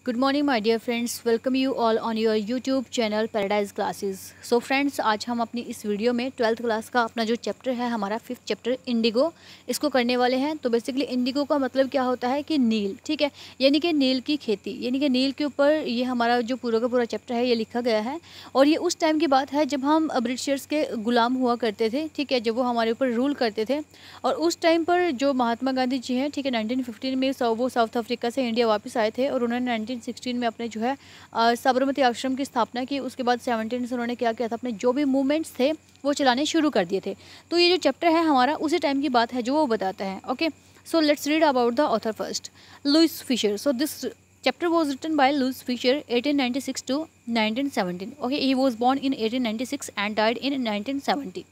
Good morning my dear friends, welcome you all on your YouTube channel paradise classes. So friends, आज हम अपनी इस video में 12th class का अपना जो चैप्टर है, हमारा 5th चैप्टर इंडिगो, इसको करने वाले हैं। तो बेसिकली इंडिगो का मतलब क्या होता है कि नील, ठीक है, यानी कि नील की खेती, यानी कि नील के ऊपर ये हमारा जो पूरा का पूरा चैप्टर है ये लिखा गया है। और ये उस टाइम की बात है जब हम ब्रिटिशर्स के गुलाम हुआ करते थे, ठीक है, जब वो हमारे ऊपर रूल करते थे। और उस टाइम पर जो महात्मा गांधी जी हैं, ठीक है, 1915 में वो साउथ अफ्रीका से इंडिया वापस आए थे और उन्होंने 1916 में अपने जो है साबरमती आश्रम की स्थापना की। उसके बाद 17 से उन्होंने क्या किया था, अपने जो भी मूवमेंट्स थे वो चलाने शुरू कर दिए थे। तो ये जो चैप्टर है हमारा उसी टाइम की बात है जो वो बताता है। Okay, so let's read about the author first, Louis Fischer. So this chapter was written by Louis Fisher 1896 to 1917. Okay, he was born in 1896 and died in 1970.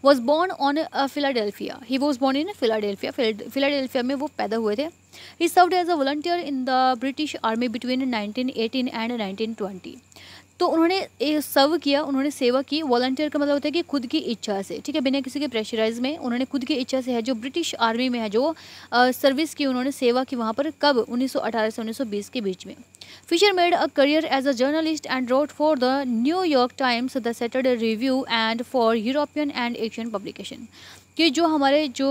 Was born on Philadelphia. He was born in Philadelphia. Philadelphia में वो पैदा हुए थे. He served as a volunteer in the British Army between 1918 and 1920. तो उन्होंने सर्व किया, उन्होंने सेवा की। वॉलंटियर का मतलब होता है कि खुद की इच्छा से, ठीक है, बिना किसी के प्रेशराइज में, उन्होंने खुद की इच्छा से है जो ब्रिटिश आर्मी में है जो सर्विस की, उन्होंने सेवा की वहाँ पर। कब? 1918 से 1920 के बीच में। Fischer made a career as a journalist and wrote for the New York Times, the Saturday Review and for European and Asian publication. कि जो हमारे जो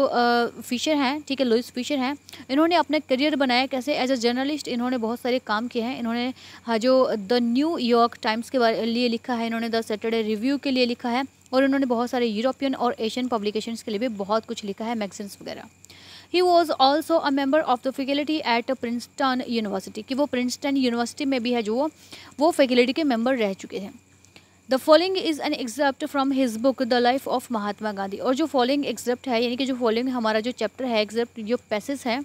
फिशर हैं, ठीक है, लुइस फिशर हैं, इन्होंने अपना करियर बनाया कैसे? एज अ जर्नलिस्ट इन्होंने बहुत सारे काम किए हैं। इन्होंने जो द न्यूयॉर्क टाइम्स के बारे लिए लिखा है, इन्होंने द सैटरडे रिव्यू के लिए लिखा है, और इन्होंने बहुत सारे यूरोपियन और एशियन पब्लिकेशंस के लिए भी बहुत कुछ लिखा है, मैगजीन्स वगैरह। He was also a member of the faculty at Princeton university, कि वो प्रिंसटन यूनिवर्सिटी में भी है जो वो फैकल्टी के मेंबर रह चुके हैं। The following is an excerpt from his book the life of Mahatma Gandhi. और जो फॉलोइंग एग्जैप्ट है, यानी कि जो फॉलोइंग हमारा जो चैप्टर है, एग्जैप्ट जो पैसेज है,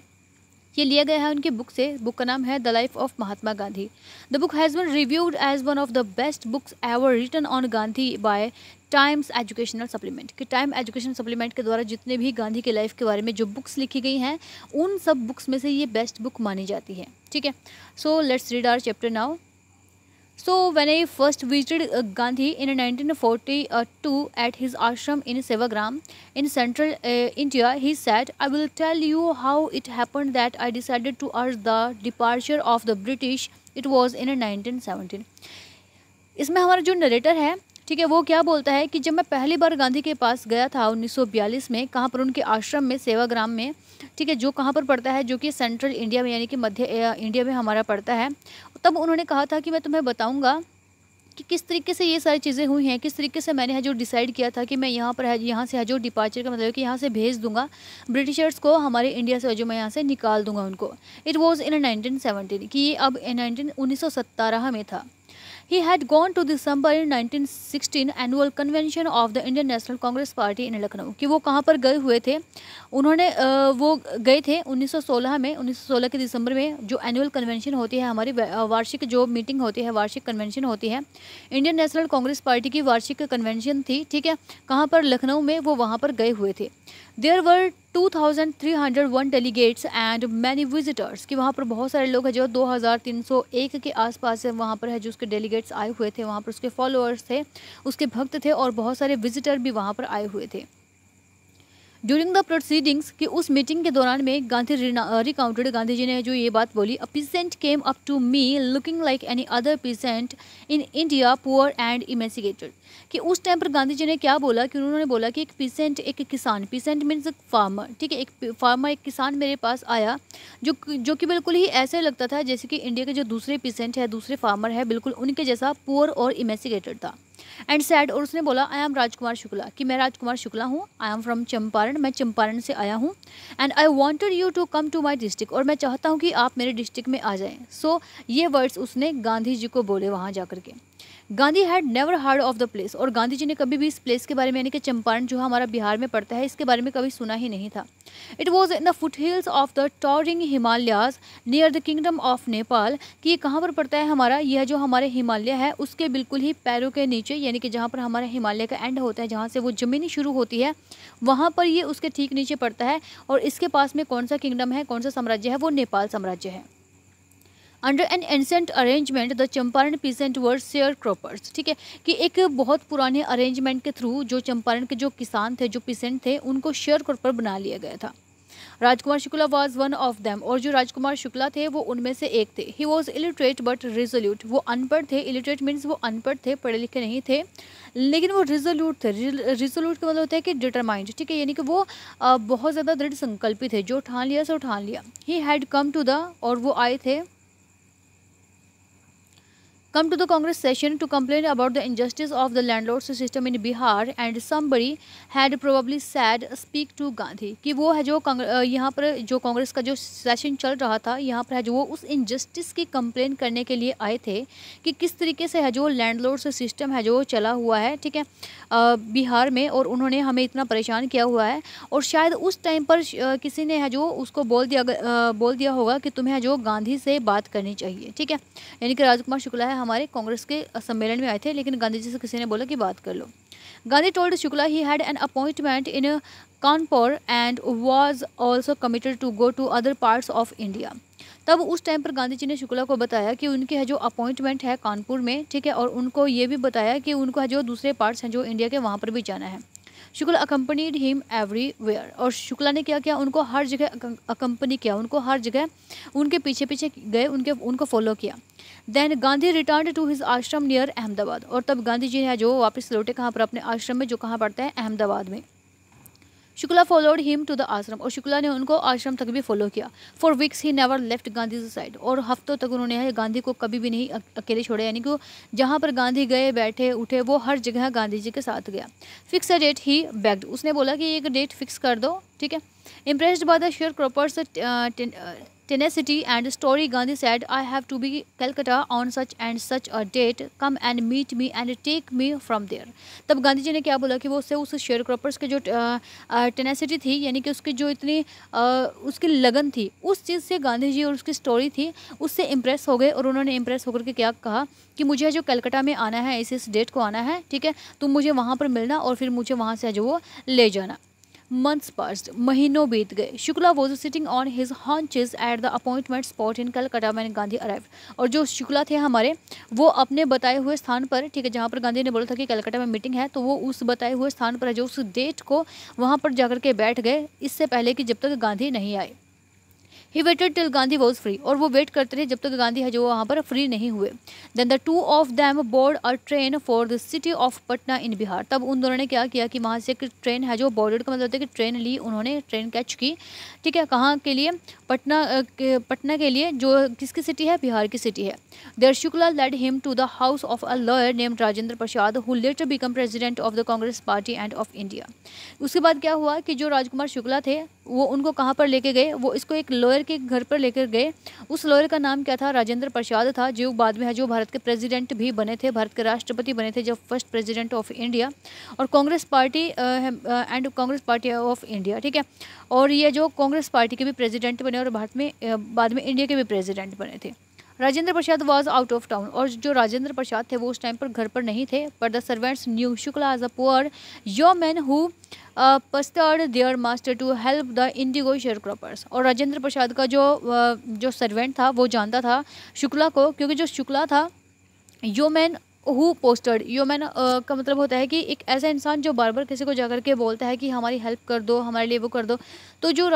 ये लिया गया है उनकी बुक से। बुक का नाम है the life of Mahatma Gandhi. The book has been reviewed as one of the best books ever written on Gandhi by Times Educational Supplement. कि टाइम एजुकेशन सप्लीमेंट के द्वारा जितने भी गांधी के लाइफ के बारे में जो बुक्स लिखी गई हैं, उन सब बुक्स में से ये बेस्ट बुक मानी जाती है, ठीक है। So let's read our chapter now. So when I first visited Gandhi in 1942 at his ashram in Sevagram in central India, he said, "I will tell you how it happened that I decided to urge the departure of the British. It was in 1917." इसमें हमारा जो narrator है, ठीक है, वो क्या बोलता है कि जब मैं पहली बार गांधी के पास गया था 1942 में, कहाँ पर? उनके आश्रम में, सेवाग्राम में, ठीक है, जो कहाँ पर पड़ता है, जो कि सेंट्रल इंडिया में, यानी कि मध्य इंडिया में हमारा पड़ता है। तब उन्होंने कहा था कि मैं तुम्हें बताऊंगा कि किस तरीके से ये सारी चीज़ें हुई हैं, किस तरीके से मैंने है जो डिसाइड किया था कि मैं यहाँ पर है, यहाँ से है जो डिपार्चर का मतलब है कि यहाँ से भेज दूंगा ब्रिटिशर्स को, हमारे इंडिया से जो मैं यहाँ से निकाल दूंगा उनको। इट वॉज इन 1917, कि ये अब 1917 में था। He had gone to December in 1916 annual convention of the Indian National Congress Party in Lucknow, कि वो कहाँ पर गए हुए थे? उन्होंने वो गए थे 1916 में, 1916 के दिसंबर में जो एनुअल कन्वेंशन होती है, हमारी वार्षिक जो मीटिंग होती है, वार्षिक कन्वेंशन होती है, इंडियन नेशनल कांग्रेस पार्टी की वार्षिक कन्वेंशन थी, ठीक है, कहाँ पर? लखनऊ में वो वहाँ पर गए हुए थे। There were 2301 delegates and many visitors, कि वहाँ पर बहुत सारे लोग हैं जो 2301 के आसपास है, वहाँ पर है जो उसके डेलीगेट्स आए हुए थे, वहाँ पर उसके फॉलोअर्स थे, उसके भक्त थे, और बहुत सारे विजिटर भी वहाँ पर आए हुए थे। ड्यूरिंग द प्रोसीडिंग्स, कि उस मीटिंग के दौरान में गांधी रिकाउंटेड, गांधी जी ने जो ये बात बोली, a peasant came up to me looking like any other peasant in India, poor and emaciated. कि उस टाइम पर गांधी जी ने क्या बोला कि उन्होंने बोला कि एक पीसेंट, एक किसान, पीसेंट मीन्स फार्मर, ठीक है, एक फार्मर, एक किसान मेरे पास आया जो कि बिल्कुल ही ऐसे लगता था जैसे कि इंडिया के जो दूसरे पीसेंट है, दूसरे फार्मर है, बिल्कुल उनके जैसा पुअर और इमेसिकेटेड था। एंड सैड, और उसने बोला, आई एम राजकुमार शुक्ला, कि मैं राजकुमार शुक्ला हूँ, आई एम फ्रॉम चंपारण, मैं चंपारण से आया हूँ, and I wanted you to come to my district, और मैं चाहता हूँ कि आप मेरे डिस्ट्रिक्ट में आ जाएं। सो ये वर्ड्स उसने गांधी जी को बोले वहाँ जाकर के। Gandhi had never heard of the place, और गांधी जी ने कभी भी इस प्लेस के बारे में, यानी कि चंपारण जो हमारा बिहार में पड़ता है, इसके बारे में कभी सुना ही नहीं था। It was in the foothills of the towering Himalayas near the kingdom of Nepal, कि ये कहाँ पर पड़ता है हमारा? यह जो हमारे हिमालय है उसके बिल्कुल ही पैरों के नीचे, यानी कि जहाँ पर हमारा हिमालय का एंड होता है, जहाँ से वो ज़मीनी शुरू होती है, वहाँ पर ये उसके ठीक नीचे पड़ता है। और इसके पास में कौन सा किंगडम है, कौन सा साम्राज्य है? वो नेपाल साम्राज्य है। Under an ancient arrangement the Champaran peasant were sharecroppers, ठीक है, कि एक बहुत पुराने अरेंजमेंट के थ्रू जो चंपारण के जो किसान थे, जो पीसेंट थे, उनको शेयर क्रॉपर बना लिया गया था। Rajkumar Shukla was one of them, और जो राजकुमार शुक्ला थे वो उनमें से एक थे। He was illiterate but resolute, वो अनपढ़ थे। इलिटरेट मीन्स वो अनपढ़ थे, पढ़े लिखे नहीं थे, लेकिन वो रिजोल्यूट थे। रिजोल्यूट का मतलब होता है कि डिटरमाइंड, ठीक है, यानी कि वो बहुत ज़्यादा दृढ़ संकल्पित थे, जो ठान लिया सो ठान लिया। He had come to the, और वो आए थे, come to the Congress session to complain about the injustice of the landlords system in Bihar, and somebody had probably said speak to Gandhi, कि वो है जो यहाँ पर जो कांग्रेस का जो सेशन चल रहा था यहाँ पर है जो वो उस इनजस्टिस की कंप्लेन करने के लिए आए थे कि किस तरीके से है जो लैंडलॉर्ड्स सिस्टम है जो चला हुआ है, ठीक है, बिहार में, और उन्होंने हमें इतना परेशान किया हुआ है। और शायद उस टाइम पर किसी ने है जो उसको बोल दिया होगा कि तुम्हें जो गांधी से बात करनी चाहिए, ठीक है, यानी कि राजकुमार शुक्ला है हमारे कांग्रेस के सम्मेलन में आए थे, लेकिन गांधी जी से किसी ने बोला कि बात कर लो। Gandhi told Shukla he had an appointment in Kanpur and was also committed to go to other parts of India. तब उस टाइम पर गांधी जी ने शुक्ला को बताया कि उनके है जो अपॉइंटमेंट है कानपुर में, ठीक है, और उनको ये भी बताया कि उनको है जो दूसरे पार्ट्स हैं जो इंडिया के, वहाँ पर भी जाना है। शुक्ला अकम्पनीड हिम एवरीवेयर, और शुक्ला ने क्या किया, उनको हर जगह अकम्पनी किया, उनको हर जगह उनके पीछे पीछे गए, उनको फॉलो किया। Then Gandhi return to his ashram near Ahmedabad, और तब गांधी जी है जो वापस लौटे कहाँ पर, अपने आश्रम में, जो कहाँ पड़ता है, अहमदाबाद में। Shukla followed him to the ashram, और शुक्ला ने उनको आश्रम तक भी फॉलो किया। For weeks he never left Gandhi side, और हफ्तों तक उन्होंने गांधी को कभी भी नहीं अकेले छोड़ा, यानी कि जहाँ पर गांधी गए बैठे उठे वो हर जगह गांधी जी के साथ गया। Fix a date he bagged, उसने बोला कि एक डेट फिक्स कर दो, ठीक है। Impressed by the share croppers tenacity and story, Gandhi said, I have to be Calcutta on such and such a date, come and meet me and take me from there। तब गांधी जी ने क्या बोला कि वो उससे उस शेयर क्रॉपर्स के जो टेनेसिटी थी, यानी कि उसकी जो इतनी उसकी लगन थी, उस चीज़ से गांधी जी और उसकी स्टोरी थी उससे इम्प्रेस हो गए, और उन्होंने इम्प्रेस होकर के क्या कहा कि मुझे जो कलकत्ता में आना है, इस डेट को आना है, ठीक है, तुम मुझे वहाँ पर मिलना और फिर मुझे वहाँ से जो वो ले जाना। मंथ्स पास्ट, महीनों बीत गए। Shukla was sitting on his haunches at the appointment spot in Calcutta when Gandhi arrived, और जो शुक्ला थे हमारे वो अपने बताए हुए स्थान पर, ठीक है, जहाँ पर गांधी ने बोला था कि कलकत्ता में मीटिंग है, तो वो उस बताए हुए स्थान पर है जो उस डेट को वहाँ पर जाकर के बैठ गए, इससे पहले कि जब तक गांधी नहीं आए। He waited till Gandhi was free, और वो वेट करते रहे जब तक गांधी है जो वहाँ पर फ्री नहीं हुए। Then the two of them boarded a train for the city of Patna in Bihar, तब उन दोनों ने क्या किया कि वहाँ से एक ट्रेन है जो बोर्डेड का मतलब होता है कि ट्रेन ली, उन्होंने ट्रेन कैच की, ठीक है, कहाँ के लिए, पटना के लिए, जो किसकी सिटी है, बिहार की सिटी है। There Shukla led him to the house of a lawyer named Rajendra Prasad who later become president of the Congress party and of India. उसके बाद क्या हुआ कि जो राजकुमार शुक्ला थे वो उनको कहाँ पर लेके गए, वो इसको एक लॉयर के घर पर लेकर गए। उस लॉयर का नाम क्या था, राजेंद्र प्रसाद था, जो बाद में है जो भारत के प्रेसिडेंट भी बने थे, भारत के राष्ट्रपति बने थे जब फर्स्ट प्रेसिडेंट ऑफ इंडिया, और Congress party and Congress party of India, ठीक है, और ये जो कांग्रेस पार्टी के भी प्रेसिडेंट बने और भारत में बाद में इंडिया के भी प्रेसिडेंट बने थे। Rajendra Prasad was out of town, और जो राजेंद्र प्रसाद थे वो उस टाइम पर घर पर नहीं थे, but the servants knew Shukla as a poor yeoman who pestered their master to help the indigo sharecroppers, और राजेंद्र प्रसाद का जो सर्वेंट था वो जानता था शुक्ला को, क्योंकि जो शुक्ला था योमैन हु पोस्टर्ड, योमैन का मतलब होता है कि एक ऐसा इंसान जो बार बार किसी को जाकर के बोलता है कि हमारी हेल्प कर दो, हमारे लिए वो कर दो। तो जो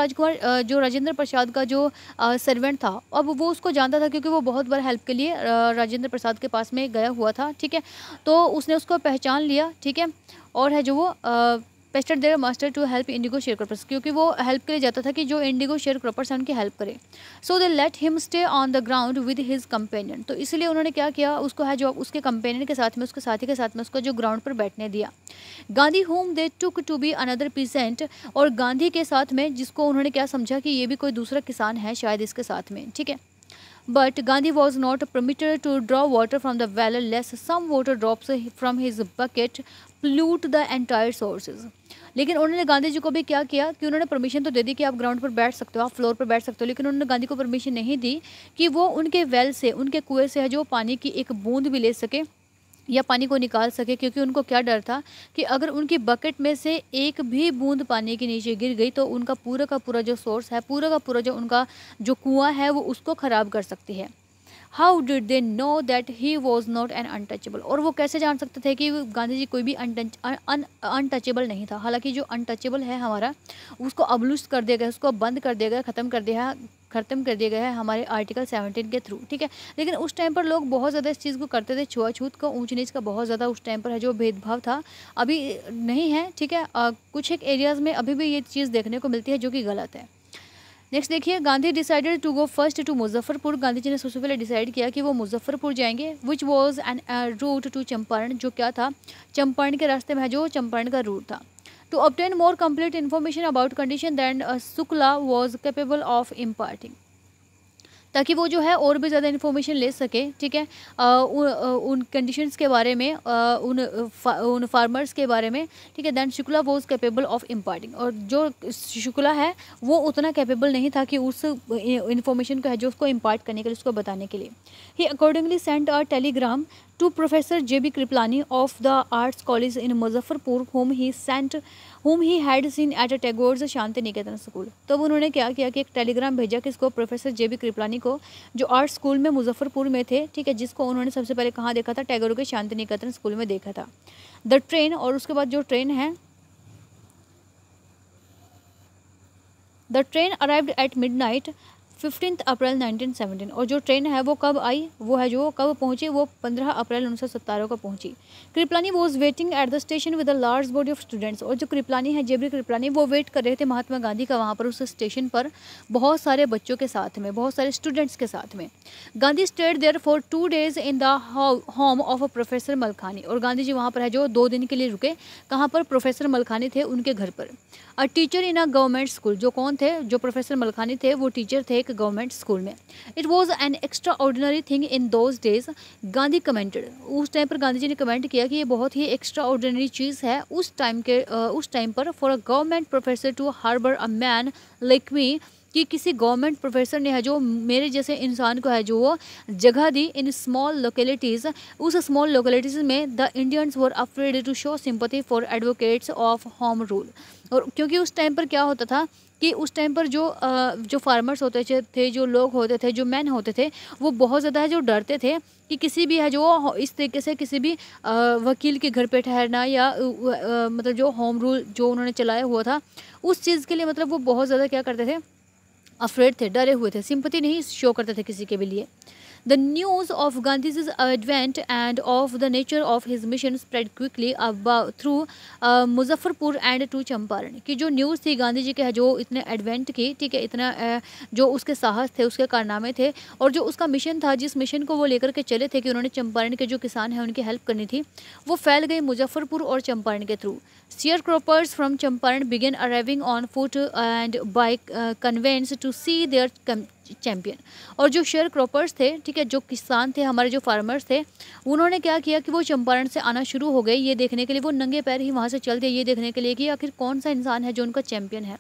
जो राजेंद्र प्रसाद का जो सर्वेंट था, अब वो उसको जानता था क्योंकि वो बहुत बार हेल्प के लिए राजेंद्र प्रसाद के पास में गया हुआ था, ठीक है, तो उसने उसको पहचान लिया, ठीक है, और है जो वो pestered their master to help indigo sharecroppers, क्योंकि वो हेल्प के लिए जाता था कि जो इंडिगो शेयर क्रॉपर्स हैं उनकी हेल्प करे। So they let him stay on the ground with his companion, तो इसलिए उन्होंने क्या किया, उसको है जो उसके कंपेनियन के साथ में, उसके साथी के साथ में उसको जो ग्राउंड पर बैठने दिया। Gandhi whom they took to be another peasant, और गांधी के साथ में जिसको उन्होंने क्या समझा कि ये भी कोई दूसरा किसान है शायद इसके साथ में, ठीक है। But Gandhi was not permitted to draw water from the well lest some water drops from his bucket pollute the entire sources। लेकिन उन्होंने गांधी जी को भी क्या किया कि उन्होंने परमिशन तो दे दी कि आप ग्राउंड पर बैठ सकते हो, आप फ्लोर पर बैठ सकते हो, लेकिन उन्होंने गांधी को परमिशन नहीं दी कि वो उनके वेल से, उनके कुएं से है जो पानी की एक बूंद भी ले सके या पानी को निकाल सके, क्योंकि उनको क्या डर था कि अगर उनकी बकेट में से एक भी बूंद पानी के नीचे गिर गई तो उनका पूरा का पूरा जो सोर्स है, पूरा का पूरा जो उनका जो कुआं है वो उसको ख़राब कर सकती है। How did they know that he was not an untouchable, और वो कैसे जान सकते थे कि गांधी जी कोई भी अनटचेबल नहीं था। हालांकि जो अनटचेबल है हमारा, उसको अबलुष्ट कर दिया गया, उसको बंद कर दिया गया, ख़त्म कर दिया गया है हमारे आर्टिकल 17 के थ्रू, ठीक है। लेकिन उस टाइम पर लोग बहुत ज़्यादा इस चीज़ को करते थे, छुआछूत का, ऊंच नीच का बहुत ज़्यादा उस टाइम पर है जो भेदभाव था, अभी नहीं है, ठीक है। कुछ एक एरियाज़ में अभी भी ये चीज़ देखने को मिलती है जो कि गलत है। नेक्स्ट देखिए, Gandhi decided to go first to Muzaffarpur. Gandhi जी ने सबसे पहले डिसाइड किया कि वो मुजफ्फरपुर जाएंगे, which was en route to Champaran, जो क्या था, चंपारण के रास्ते में जो चंपारण का रूट था। To obtain more complete information about condition than Shukla was capable of imparting, ताकि वो जो है और भी ज़्यादा इन्फॉर्मेशन ले सके, ठीक है, उन कंडीशंस के बारे में, उन फार्मर्स के बारे में, ठीक है। Than Shukla was capable of imparting, और जो शुक्ला है वो उतना कैपेबल नहीं था कि उस इन्फॉर्मेशन को है जो उसको इम्पार्ट करने के लिए, उसको बताने के लिए। He accordingly sent a telegram to professor J.B. Kripalani of the arts college in Muzaffarpur whom he had seen at a Tagore's Shanti Niketan school. तब उन्होंने क्या किया कि एक टेलीग्राम भेजा किसको, प्रोफेसर J.B. कृपलानी को, जो आर्ट स्कूल में मुजफ्फरपुर में थे, ठीक है, जिसको उन्होंने सबसे पहले कहाँ देखा था, टैगोर के शांति निकेतन स्कूल में देखा था। द ट्रेन, और उसके बाद जो ट्रेन है, the train arrived at midnight 15 अप्रैल 1917, और जो ट्रेन है वो कब आई, वो है जो कब पहुंची, वो 15 अप्रैल 1917 को पहुंची। Kripalani was waiting at the station with a large body of students, और जो कृपलानी है, J.B. कृपलानी, वो वेट कर रहे थे महात्मा गांधी का वहाँ पर उस स्टेशन पर, बहुत सारे बच्चों के साथ में, बहुत सारे स्टूडेंट्स के साथ में। Gandhi stayed there for 2 days in the home of a professor Malkani, और गांधी जी वहाँ पर है जो 2 दिन के लिए रुके, कहाँ पर, प्रोफेसर मलखानी थे उनके घर पर। A teacher in a government school, जो कौन थे, जो प्रोफेसर मलखानी थे, वो टीचर थे एक गवर्नमेंट स्कूल में। It was an extra ordinary thing in those days, Gandhi commented, उस टाइम पर गांधी जी ने कमेंट किया कि ये बहुत ही एक्स्ट्रा ऑर्डिनरी चीज़ है उस टाइम पर, for a government professor to harbour a man like me, कि किसी गवर्नमेंट प्रोफेसर ने है जो मेरे जैसे इंसान को है जो वो जगह दी इन स्मॉल लोकेलिटीज़, उस स्मॉल लोकेलिटीज़ में the Indians were afraid to show sympathy for advocates of home rule. और क्योंकि उस टाइम पर क्या होता था कि उस टाइम पर जो फार्मर्स होते थे, जो लोग होते थे, जो मैन होते थे, वो बहुत ज़्यादा है जो डरते थे कि किसी भी है जो इस तरीके से किसी भी वकील के घर पे ठहरना, या मतलब जो होम रूल जो उन्होंने चलाया हुआ था उस चीज़ के लिए, मतलब वो बहुत ज़्यादा क्या करते थे, अफ्रेड थे, डरे हुए थे, सिंपैथी नहीं शो करते थे किसी के भी लिए। The news of Gandhi's advent and of the nature of his mission spread quickly through Muzaffarpur and to Champaran, की जो न्यूज़ थी गांधी जी के जो इतने एडवेंट की, ठीक है, इतना जो उसके साहस थे, उसके कारनामे थे, और जो उसका मिशन था, जिस मिशन को वो लेकर के चले थे कि उन्होंने चंपारण के जो किसान हैं उनकी हेल्प करनी थी, वो फैल गई मुजफ्फरपुर और चंपारण के through. Sharecroppers from Champaran began arriving on foot and by conveyance to see their champion, और जो शेयर क्रॉपर्स थे, ठीक है, जो किसान थे, हमारे जो फार्मर्स थे, उन्होंने क्या किया कि वो चंपारण से आना शुरू हो गए, ये देखने के लिए, वो नंगे पैर ही वहाँ से चल दिए, ये देखने के लिए कि आखिर कौन सा इंसान है जो उनका चैम्पियन है।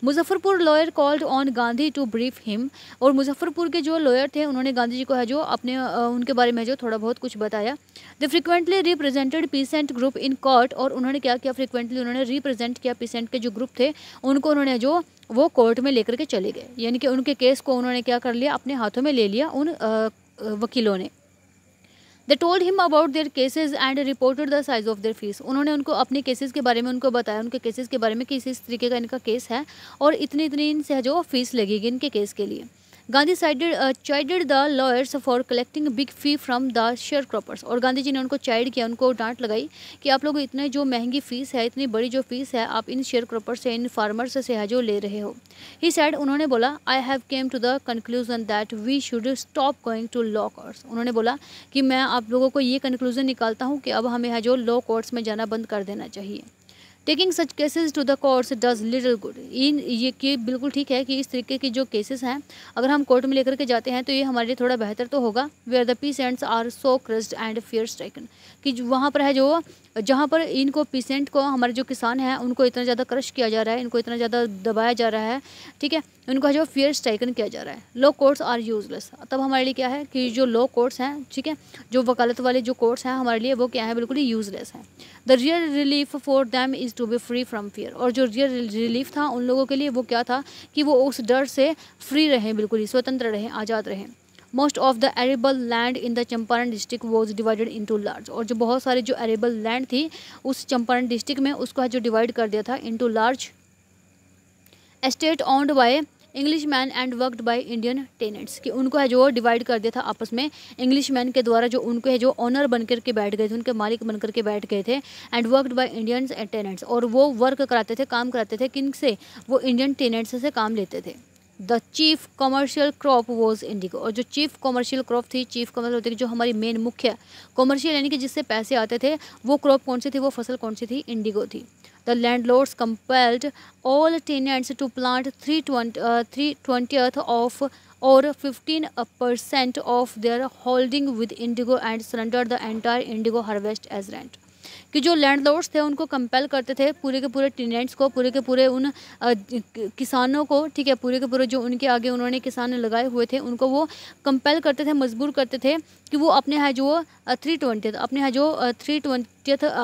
Muzaffarpur lawyer called on Gandhi to brief him, और मुजफ्फरपुर के जो लॉयर थे उन्होंने गांधी जी को है जो अपने उनके बारे में जो थोड़ा बहुत कुछ बताया। The frequently represented pheasant group in court, और उन्होंने क्या किया, फ्रिक्वेंटली उन्होंने रिप्रेजेंट किया पीसेंट के जो ग्रुप थे उनको, उन्होंने जो वो कोर्ट में लेकर के चले गए, यानी कि उनके केस को उन्होंने क्या कर लिया, अपने हाथों में ले लिया उन वकीलों ने। They told him about their cases and reported the size of their fees, उन्होंने उनको अपने केसेस के बारे में उनको बताया, उनके केसेस के बारे में कि इस तरीके का इनका केस है और इतनी इतनी इनसे जो फीस लगेगी इनके केस के लिए। Gandhi chided the lawyers for collecting big fee from the sharecroppers, और गांधी जी ने उनको चाइड किया, उनको डांट लगाई कि आप लोग इतने जो महंगी फीस है, इतनी बड़ी जो फीस है, आप इन शेयर क्रॉपर्स से, इन फार्मर्स से है जो ले रहे हो। ही सैड, उन्होंने बोला, I have came to the conclusion that we should stop going to law courts, उन्होंने बोला कि मैं आप लोगों को ये कंक्लूजन निकालता हूँ कि अब हमें है जो लॉ कोर्ट्स में जाना बंद कर देना चाहिए। Taking such cases to the courts does little good, इन ये कि बिल्कुल ठीक है कि इस तरीके की जो केसेस हैं अगर हम कोर्ट में लेकर के जाते हैं तो ये हमारे लिए थोड़ा बेहतर तो होगा। Where the peasants are so crushed and fear stricken, कि वहाँ पर है जो जहाँ पर इनको पीसेंट को, हमारे जो किसान हैं उनको इतना ज़्यादा क्रश किया जा रहा है, इनको इतना ज़्यादा दबाया जा रहा है, ठीक है, उनको जो फियर स्ट्राइकन किया जा रहा है। लॉ कोर्ट्स आर यूजलेस, तब हमारे लिए क्या है कि जो लॉ कोर्ट्स हैं, ठीक है, जो वकालत वाले जो कोर्ट्स हैं हमारे लिए वो क्या है, बिल्कुल ही यूजलेस हैं। The real relief for them is to be free from fear, और जो रियल रिलीफ था उन लोगों के लिए वो क्या था कि वो उस डर से फ्री रहें, बिल्कुल ही स्वतंत्र रहें, आज़ाद रहें। Most of the arable land in the Champaran district was divided into large, और जो बहुत सारे जो एरेबल लैंड थी उस चंपारण डिस्ट्रिक्ट में उसको है जो डिवाइड कर दिया था into large estate owned by English man and worked by Indian tenants, कि उनको है जो डिवाइड कर दिया था आपस में इंग्लिश मैन के द्वारा, जो उनको है जो ऑनर बनकर के बैठ गए थे, उनके मालिक बनकर के बैठ गए थे, and worked by Indian tenants, और वो वर्क कराते थे, काम कराते थे किन से, वो इंडियन टेनेंट्स से काम लेते थे। The chief commercial crop was Indigo, और जो चीफ कमर्शियल क्रॉप थी, चीफ कमर्शियल होती है जो हमारी मेन मुख्य कमर्शियल यानी कि जिससे पैसे आते थे, वो क्रॉप कौन सी थी, वो फसल कौन सी थी, इंडिगो थी। The landlords compelled all tenants to plant 3/20 of or 15% of their holding with indigo and surrender the entire indigo harvest as rent, कि जो लैंडलॉर्ड्स थे उनको कंपेल करते थे पूरे के पूरे टेनेंट्स को, पूरे के पूरे उन किसानों को, ठीक है, पूरे के पूरे जो उनके आगे उन्होंने किसान लगाए हुए थे उनको वो कंपेल करते थे, मजबूर करते थे कि वो अपने है जो 3/20 अपने है जो 3/20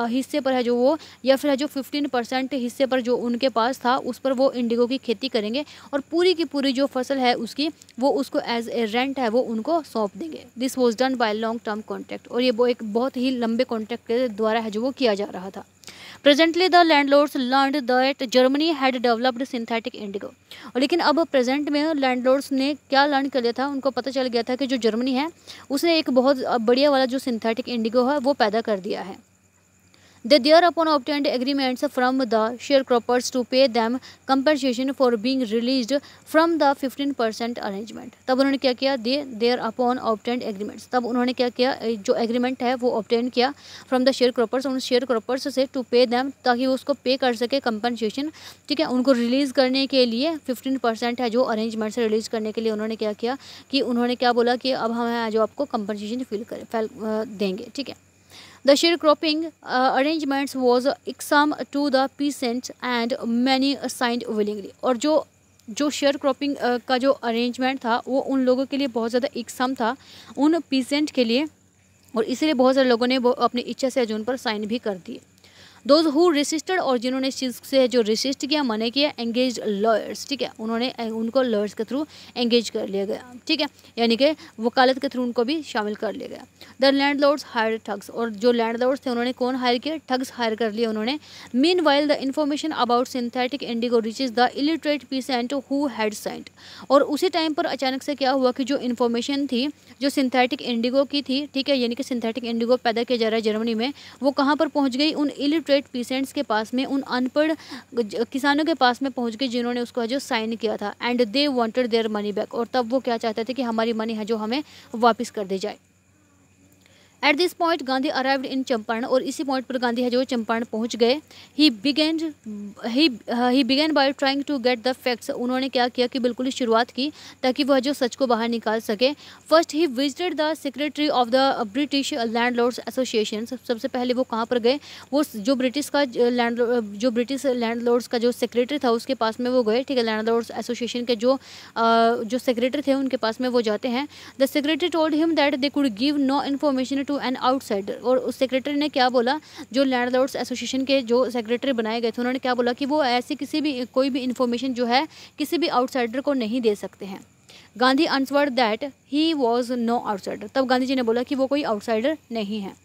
हिस्से पर है जो वो, या फिर है जो 15% हिस्से पर जो उनके पास था उस पर वो इंडिगो की खेती करेंगे, और पूरी की पूरी जो फसल है उसकी वो उसको एज ए रेंट है वो उनको सौंप देंगे। This was done by long term contract, और ये वो एक बहुत ही लंबे कॉन्ट्रैक्ट के द्वारा है जो वो किया जा रहा था। Presently the landlords learned that Germany had developed synthetic Indigo, और लेकिन अब प्रेजेंट में लैंडलॉर्ड्स ने क्या लर्न कर लिया था, उनको पता चल गया था कि जो जर्मनी है उसने एक बहुत बढ़िया वाला जो सिंथेटिक इंडिगो है वो पैदा कर दिया है। They thereupon obtained agreements from the sharecroppers to pay them compensation for being released from the 15% arrangement। तब उन्होंने क्या किया, they thereupon obtained agreements, तब उन्होंने क्या किया, जो एग्रीमेंट है वो obtain किया from the sharecroppers, उन sharecroppers से to pay them, ताकि वो उसको पे कर सके compensation, ठीक है, उनको रिलीज़ करने के लिए 15% है जो अरेंजमेंट से रिलीज़ करने के लिए उन्होंने क्या किया कि उन्होंने क्या बोला कि अब हम जो आपको compensation देंगे, ठीक है। The sharecropping arrangements was irksome to the peasants and many signed willingly, और जो शेयर क्रॉपिंग का जो अरेंजमेंट था वो उन लोगों के लिए बहुत ज़्यादा इकसम था, उन पीसेंट के लिए, और इसीलिए बहुत सारे लोगों ने वो अपनी इच्छा से जो उन पर साइन भी कर दिए। दोज हु रेसिस्टेड, और जिन्होंने इस चीज़ से जो रेसिस्ट किया, मना किया, एंगेज लॉयर्स, ठीक है, उन्होंने उनको लॉयर्स के थ्रू एंगेज कर लिया गया, ठीक है, यानी कि वकालत के थ्रू उनको भी शामिल कर लिया गया। द लैंडलॉर्ड्स हायर ठग्स, और जो लैंडलॉर्ड्स थे उन्होंने कौन हायर किया, ठग्स हायर कर लिए उन्होंने। Mean while the information about synthetic Indigo reaches the illiterate pheasant who had signed, और उसी टाइम पर अचानक से क्या हुआ कि जो इन्फॉर्मेशन थी जो सिंथेटिक इंडिगो की थी, ठीक है, यानी कि सिंथेटिक इंडिगो पैदा किया जा रहा है जर्मनी में, वो कहाँ पर पहुँच गई, उन इलिटरेट पीसेंट्स के पास में, उन अनपढ़ किसानों के पास में पहुंच गए जिन्होंने उसको जो साइन किया था। And they wanted their money back, और तब वो क्या चाहते थे कि हमारी मनी है जो हमें वापस कर दी जाए। At this point Gandhi arrived in Champaran, और इसी पॉइंट पर गांधी है जो चंपारण पहुंच गए। He began by trying to get the facts, उन्होंने क्या किया कि बिल्कुल ही शुरुआत की ताकि वह जो सच को बाहर निकाल सके। First he visited the secretary of the British landlords association, सबसे पहले वो कहाँ पर गए, वो जो ब्रिटिश लैंडलॉर्ड्स का जो सेक्रेटरी था उसके पास में वो गए, ठीक है, लैंडलॉर्ड्स एसोसिएशन के जो सेक्रेटरी थे उनके पास में वो जाते हैं। The secretary told him that they could give no information to an outsider, और उस सेक्रेटरी ने क्या बोला, जो लैंडलॉर्ड्स एसोसिएशन के जो सेक्रेटरी बनाए गए थे उन्होंने क्या बोला कि वो ऐसी कोई भी इन्फॉर्मेशन जो है किसी भी आउटसाइडर को नहीं दे सकते हैं। Gandhi answered that he was no outsider, तब गांधी जी ने बोला कि वो कोई आउटसाइडर नहीं है।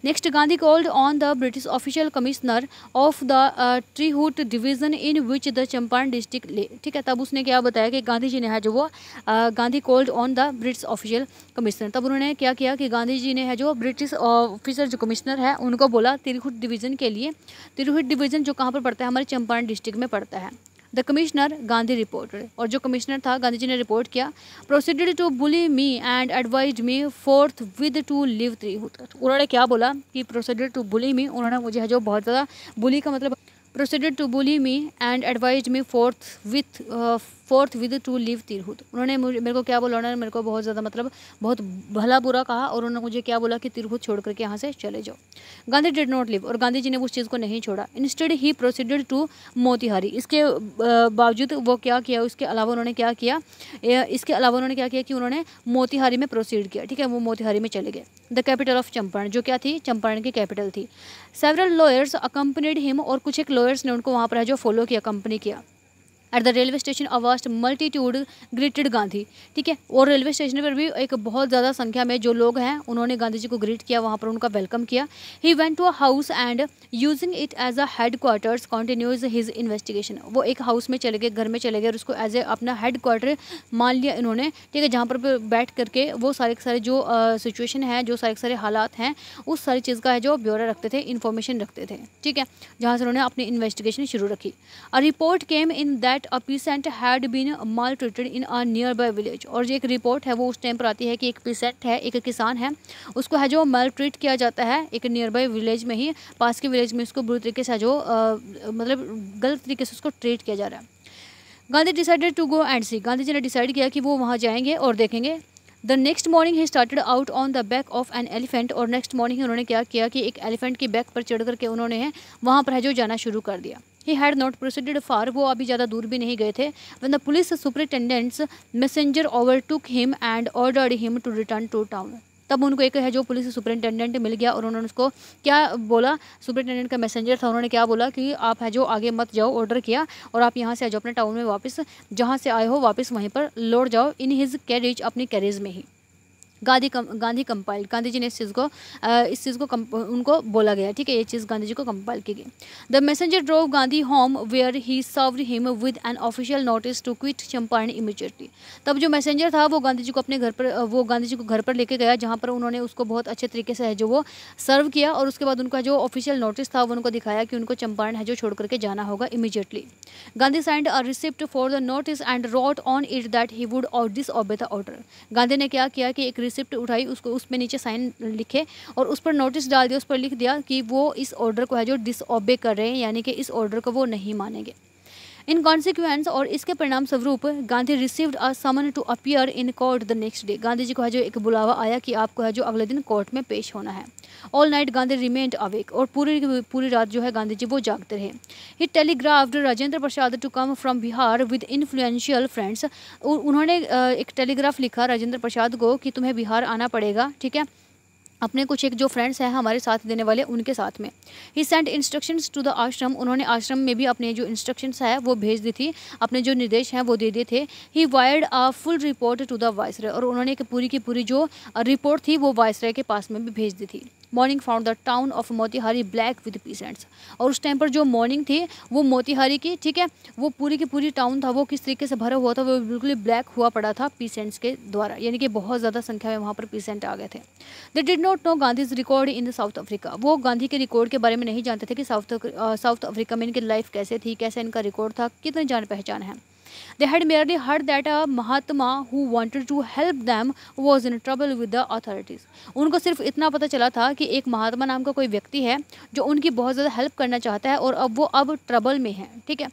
Next Gandhi called on the British official commissioner of the Tirhut division in which the Champaran district lay, ठीक है, तब उसने क्या बताया कि गांधी जी ने है जो वो Gandhi called on the British official commissioner, तब उन्होंने क्या किया कि गांधी जी ने है जो ब्रिटिश ऑफिसर जो कमिश्नर है उनको बोला तिरहुट डिवीज़न के लिए। तिरहुट डिवीज़न जो कहाँ पर पड़ता है, हमारे चंपारण डिस्ट्रिक्ट में पड़ता है। द कमिश्नर गांधी रिपोर्टेड, और जो कमिश्नर था गांधी जी ने रिपोर्ट किया। Proceeded to bully me and advise me forthwith to leave Tirhut, उन्होंने क्या बोला कि प्रोसीडेड टू बुली मी, उन्होंने मुझे है जो बहुत ज़्यादा, बुली का मतलब proceeded to bully me and advise me forthwith to leave Tirhut, उन्होंने मेरे को क्या बोला, उन्होंने मेरे को बहुत ज़्यादा मतलब बहुत भला बुरा कहा, और उन्होंने मुझे क्या बोला कि तिरहुत छोड़ करके यहाँ से चले जाओ। गांधी डिड नॉट लिव, और गांधी जी ने उस चीज़ को नहीं छोड़ा। Instead he proceeded to Motihari, इसके बावजूद वो क्या किया, इसके अलावा उन्होंने क्या किया कि उन्होंने मोतिहारी में प्रोसीड किया, ठीक है, वो मोतिहारी में चले गए। द कैपिटल ऑफ चंपारण, जो क्या थी, चंपारण की कैपिटल थी। सेवरल लॉयर्स अकम्पनीड हिम, और कुछ एक लॉयर्स ने उनको वहाँ पर है जो फॉलो किया, कंपनी किया। At the railway station a vast multitude greeted Gandhi, ठीक है। और रेलवे स्टेशन पर भी एक बहुत ज़्यादा संख्या में जो लोग हैं उन्होंने गांधी जी को ग्रीट किया, वहाँ पर उनका वेलकम किया। He went to a house and using it as a headquarters continues his investigation. वो एक हाउस में चले गए, घर में चले गए और उसको एज ए अपना हेड क्वार्टर मान लिया इन्होंने, ठीक है, जहाँ पर बैठ करके वो सारे जो सिचुएशन है, जो सारे हालात हैं, उस सारी चीज़ का है जो ब्यौरा रखते थे, इन्फॉर्मेशन रखते थे, ठीक है, जहाँ से उन्होंने अपनी इन्वेस्टिगेशन शुरू रखी। A report came in that a peasant had been maltreated in a nearby village. और जो एक रिपोर्ट है वो उस टाइम पर आती है कि एक पीसेंट है, एक किसान है, उसको है जो माल ट्रीट किया जाता है एक नियर बाय विलेज में ही, पास के विलेज में उसको बुरी तरीके से जो मतलब गलत तरीके से उसको ट्रीट किया जा रहा है। Gandhi decided to go and see. Gandhi जी ने डिसाइड किया कि वो वहाँ जाएंगे और देखेंगे। The next morning he started out on the back of an elephant. और नेक्स्ट मॉर्निंग उन्होंने क्या किया कि एक एलिफेंट की बैक पर चढ़ करके उन्होंने है वहाँ पर है जो जाना शुरू कर दिया। He had not proceeded far, वो अभी ज़्यादा दूर भी नहीं गए थे। When the police superintendent's messenger overtook him and ordered him to return to town. तब उनको एक है जो पुलिस सुपरिटेंडेंट मिल गया और उन्होंने उसको क्या बोला, सुपरिटेंडेंट का मैसेंजर था, उन्होंने क्या बोला कि आप है जो आगे मत जाओ, ऑर्डर किया, और आप यहाँ से आ जाओ अपने टाउन में वापस, जहाँ से आए हो वापस वहीं पर लौट जाओ इन हिज कैरेज, अपनी कैरेज में ही। गांधी कंपाइल्ड, गांधी जी ने इस चीज़ को उनको बोला गया, ठीक है, ये चीज़ गांधी जी को कंपाइल की गई। The messenger drove Gandhi home where he served him with an official notice to quit Champaran immediately. तब जो मैसेंजर था वो गांधी जी को अपने घर पर गांधी जी को घर पर लेके गया, जहाँ पर उन्होंने उसको बहुत अच्छे तरीके से है जो वो सर्व किया, और उसके बाद उनका जो ऑफिशियल नोटिस था वो उनको दिखाया कि उनको चंपारण है जो छोड़ करके जाना होगा immediately. Gandhi signed a receipt for the notice and wrote on it that he would disobey the order. Gandhi ने क्या किया कि एक रिसिप्ट उठाई, उसको उसमें नीचे साइन लिखे और उस पर नोटिस डाल दिया, उस पर लिख दिया कि वो इस ऑर्डर को है जो डिसओबे कर रहे हैं, यानी कि इस ऑर्डर को वो नहीं मानेंगे। इन कॉन्सिक्वेंस, और इसके परिणाम स्वरूप, Gandhi received a summon to appear in court the next day. Gandhi ji को है जो एक बुलावा आया कि आपको है जो अगले दिन कोर्ट में पेश होना है। All night Gandhi remained awake, और पूरी रात जो है गांधी जी वो जागते रहे। He telegraphed Rajendra Prasad to come from Bihar with influential friends. उन्होंने एक टेलीग्राफ लिखा राजेंद्र प्रसाद को कि तुम्हें बिहार आना पड़ेगा, ठीक है, अपने कुछ एक जो फ्रेंड्स हैं हमारे साथ देने वाले उनके साथ में। ही सेंट इंस्ट्रक्शंस टू द आश्रम, उन्होंने आश्रम में भी अपने जो इंस्ट्रक्शंस है वो भेज दी थी, अपने जो निर्देश हैं वो दे दिए थे। He wired a full report to the viceroy, और उन्होंने एक पूरी की पूरी जो रिपोर्ट थी वो वाइसरॉय के पास में भी भेज दी थी। Morning found the town of Motihari black with peasants, और उस टाइम पर जो मॉर्निंग थी वो मोतिहारी की, ठीक है, वो पूरी की पूरी टाउन था वो किस तरीके से भरा हुआ था, वो बिल्कुल ब्लैक हुआ पड़ा था पीसेंट्स के द्वारा, यानी कि बहुत ज़्यादा संख्या में वहाँ पर पीसेंट आ गए थे। They did not know Gandhi's record in the south Africa, वो गांधी के रिकॉर्ड के बारे में नहीं जानते थे कि साउथ अफ्रीका में इनकी लाइफ कैसे थी, कैसे इनका रिकॉर्ड था, कितने जान पहचान है। They had merely heard that a Mahatma who wanted to help them was in trouble with the authorities. उनको सिर्फ इतना पता चला था कि एक महात्मा नाम का कोई व्यक्ति है जो उनकी बहुत ज़्यादा हेल्प करना चाहता है और अब ट्रबल में है, ठीक है।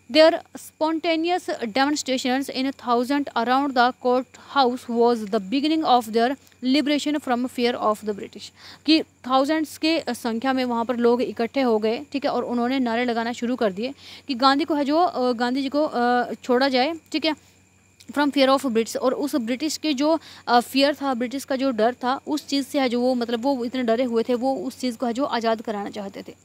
Their spontaneous demonstrations in 1000 around the courthouse was the beginning of their liberation from fear of the British. कि thousands के संख्या में वहाँ पर लोग इकट्ठे हो गए, ठीक है, और उन्होंने नारे लगाना शुरू कर दिए कि गांधी को है जो गांधी जी को छोड़ा जाए, ठीक है, फ्रॉम फियर ऑफ ब्रिटिश। और उस ब्रिटिश के जो फियर था, ब्रिटिश का जो डर था, उस चीज़ से है जो वो मतलब वो इतने डरे हुए थे, वो उस चीज़ को है जो आज़ाद कराना चाहते थे।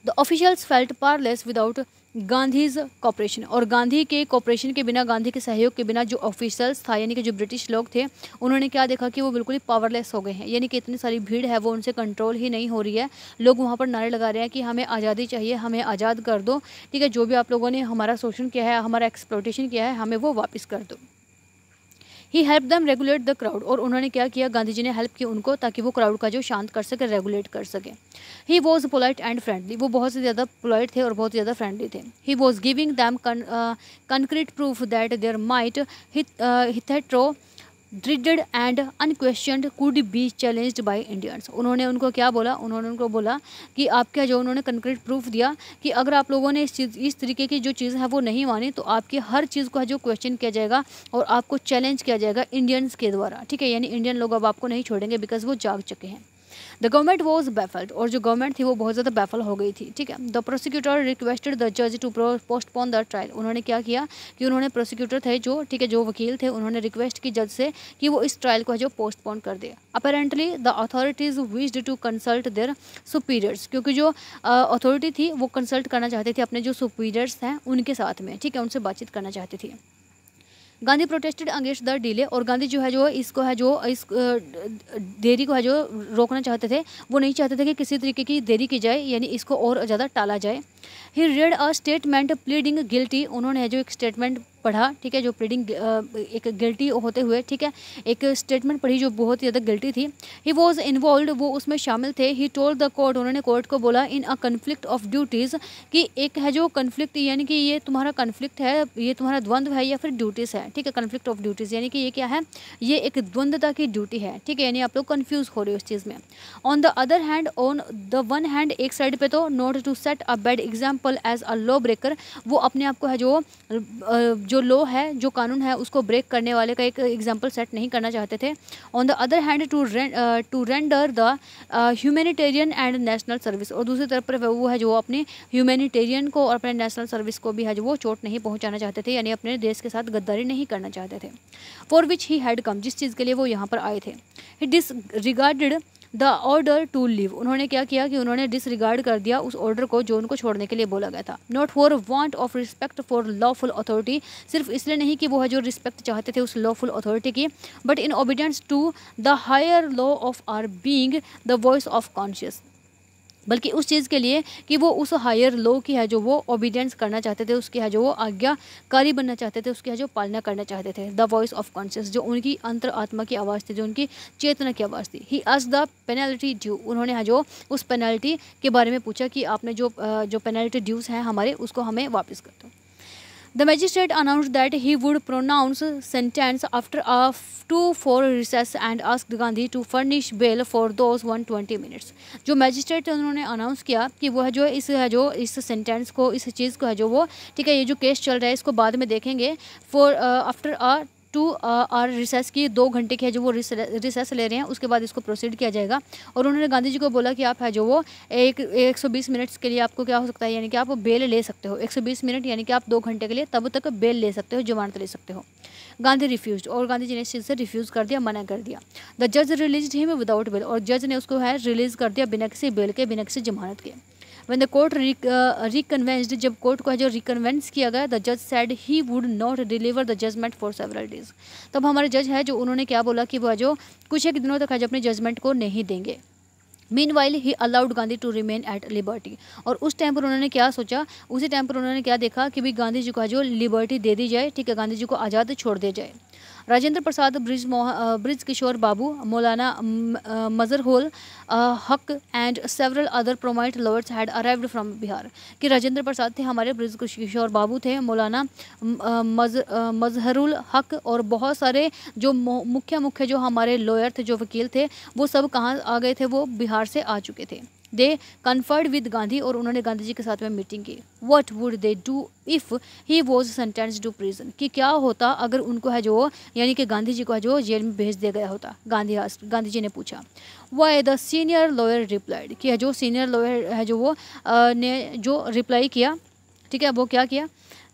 The officials felt powerless without Gandhi's cooperation, और गांधी के कॉपरेशन के बिना, गांधी के सहयोग के बिना जो ऑफिशियल्स था यानी कि जो ब्रिटिश लोग थे, उन्होंने क्या देखा कि वो बिल्कुल ही पावरलेस हो गए हैं, यानी कि इतनी सारी भीड़ है वो उनसे कंट्रोल ही नहीं हो रही है। लोग वहाँ पर नारे लगा रहे हैं कि हमें आज़ादी चाहिए, हमें आज़ाद कर दो, ठीक है, जो भी आप लोगों ने हमारा शोषण किया है, हमारा एक्सप्लॉयटेशन किया है, हमें वो वापस कर दो। He help them regulate the crowd, और उन्होंने क्या किया, गांधी जी ने हेल्प की उनको ताकि वो क्राउड का जो शांत कर सके, रेगुलेट कर सके। He was polite and friendly, वो बहुत से ज़्यादा पोलाइट थे और बहुत ज़्यादा फ्रेंडली थे। He was giving them concrete proof that their might hitherto dreaded and unquestioned could be challenged by Indians. उन्होंने उनको क्या बोला, उन्होंने उनको बोला कि आप क्या जो उन्होंने कंक्रीट प्रूफ दिया कि अगर आप लोगों ने इस तरीके की जो चीज़ है वो नहीं मानी तो आपकी हर चीज़ को है जो क्वेश्चन किया जाएगा और आपको चैलेंज किया जाएगा इंडियंस के द्वारा, ठीक है, यानी इंडियन लोग अब आपको नहीं छोड़ेंगे बिकॉज वो जाग चुके हैं। द गवर्नमेंट वॉज बैफल्ड, और जो गवर्नमेंट थी वो बहुत ज़्यादा बैफल हो गई थी, ठीक है। द प्रोसिक्यूटर रिक्वेस्टेड द जज टू पोस्टपोन द ट्रायल, उन्होंने क्या किया कि उन्होंने प्रोसिक्यूटर थे जो, ठीक है, जो वकील थे, उन्होंने रिक्वेस्ट की जज से कि वो इस ट्रायल को है जो पोस्टपोन कर दे। Apparently the authorities wished to consult their superiors, क्योंकि जो अथॉरिटी थी वो कंसल्ट करना चाहती थी अपने जो सुपीरियर्स हैं उनके साथ में, ठीक है, उनसे बातचीत करना चाहती थी। Gandhi protested against the delay, और गांधी जो है जो इसको है जो इस देरी को है जो रोकना चाहते थे, वो नहीं चाहते थे कि किसी तरीके की देरी की जाए, यानी इसको और ज़्यादा टाला जाए। He read a statement pleading guilty, उन्होंने है जो एक स्टेटमेंट पढ़ा, ठीक है, जो प्लीडिंग एक गिल्टी होते हुए, ठीक है, एक स्टेटमेंट पढ़ी जो बहुत ही ज़्यादा गिल्टी थी। ही वॉज इन्वॉल्व, वो उसमें शामिल थे। ही टोल्ड द कोर्ट, उन्होंने कोर्ट को बोला, इन अ कन्फ्लिक्ट ऑफ ड्यूटीज़, कि एक है जो कन्फ्लिक्ट, यानी कि ये तुम्हारा कन्फ्लिक्ट है, ये तुम्हारा द्वंद्व है या फिर ड्यूटीज़ है, ठीक है, कन्फ्लिक्ट ऑफ ड्यूटीज़, यानी कि ये क्या है, ये एक द्वंद्वता की ड्यूटी है, ठीक है, यानी आप लोग कन्फ्यूज़ हो रहे हो इस चीज़ में। On the other hand, on the one hand, एक साइड पे तो not to set a bad example as a lawbreaker, वो अपने आप को है जो लॉ है, जो कानून है, उसको ब्रेक करने वाले का एक एग्जाम्पल सेट नहीं करना चाहते थे। On the other hand to render the humanitarian and national service, और दूसरी तरफ पर वो है जो अपने ह्यूमैनिटेरियन को और अपने नेशनल सर्विस को भी है जो वो चोट नहीं पहुंचाना चाहते थे, यानी अपने देश के साथ गद्दारी नहीं करना चाहते थे। फॉर विच ही हैड कम, जिस चीज़ के लिए वो यहाँ पर आए थे। He disregarded the order to leave, उन्होंने क्या किया कि उन्होंने डिसरिगार्ड कर दिया उस ऑर्डर को जो उनको छोड़ने के लिए बोला गया था। Not for want of respect for lawful authority, सिर्फ इसलिए नहीं कि वो है जो रिस्पेक्ट चाहते थे उस लॉफुल अथॉरिटी की, but in obedience to the higher law of our being the voice of conscious, बल्कि उस चीज़ के लिए कि वो उस हायर लॉ की है जो वो ओबीडियंस करना चाहते थे, उसकी है जो वो आज्ञाकारी बनना चाहते थे, उसकी है जो पालना करना चाहते थे। द वॉइस ऑफ कॉन्शियस, जो उनकी अंतर आत्मा की आवाज़ थी, जो उनकी चेतना की आवाज़ थी। He asked the penalty due, उन्होंने है जो उस पेनल्टी के बारे में पूछा कि आपने जो पेनल्टी ड्यूज़ हैं हमारे, उसको हमें वापस कर दो। The magistrate announced that he would pronounce sentence after a 2-4 recess and asked Gandhi to furnish bail for those 120 minutes. जो मैजिस्ट्रेट उन्होंने अनाउंस किया कि वो है जो इस सेंटेंस को, इस चीज़ को है जो वो, ठीक है, ये जो केस चल रहा है इसको बाद में देखेंगे। For after a 2 hour recess की 2 घंटे की है जो वो रिसेस ले रहे हैं, उसके बाद इसको प्रोसीड किया जाएगा। और उन्होंने गांधी जी को बोला कि आप है जो वो 120 मिनट्स के लिए आपको क्या हो सकता है, यानी कि आप बेल ले सकते हो। 120 मिनट यानी कि आप 2 घंटे के लिए तब तक बेल ले सकते हो, जमानत ले सकते हो। गांधी रिफ्यूज्ड, और गांधी जी ने इस चीज़ से रिफ्यूज़ कर दिया, मना कर दिया। द जज रिलीज हिम विदाउट बेल, और जज ने उसको है रिलीज़ कर दिया बिना किसी बेल के, बिना किसी जमानत के। When the court reconvenced, जब कोर्ट को है जो रिकन्वेंस किया गया, द जज said he would not deliver the judgment for several days. तब हमारे जज है जो उन्होंने क्या बोला कि वो जो कुछ एक दिनों तक है जो अपने जजमेंट को नहीं देंगे। Meanwhile he allowed Gandhi to remain at liberty, और उस टाइम पर उन्होंने क्या सोचा, उसी टाइम पर उन्होंने क्या देखा कि भाई गांधी जी को जो लिबर्टी दे दी जाए, ठीक है, गांधी जी को आज़ाद छोड़ दिया जाए। Rajendra Prasad, bridge Kishore Babu, Maulana Mazharul Haq and several other prominent lawyers had arrived from Bihar, कि राजेंद्र प्रसाद थे हमारे, ब्रिज किशोर बाबू थे, मौलाना मजहरुल हक, और बहुत सारे जो मुख्य जो हमारे लॉयर थे, जो वकील थे, वो सब कहाँ आ गए थे, वो बिहार से आ चुके थे। दे कन्फर्ड विद गांधी, और उन्होंने गांधी जी के साथ में मीटिंग की। What would they do if he was sentenced to prison, कि क्या होता अगर उनको है जो, यानी कि गांधी जी को है जो जेल में भेज दिया गया होता। गांधी जी ने पूछा। Why the senior lawyer replied, कि है जो सीनियर लॉयर है जो वो ने जो रिप्लाई किया, ठीक है, वो क्या किया,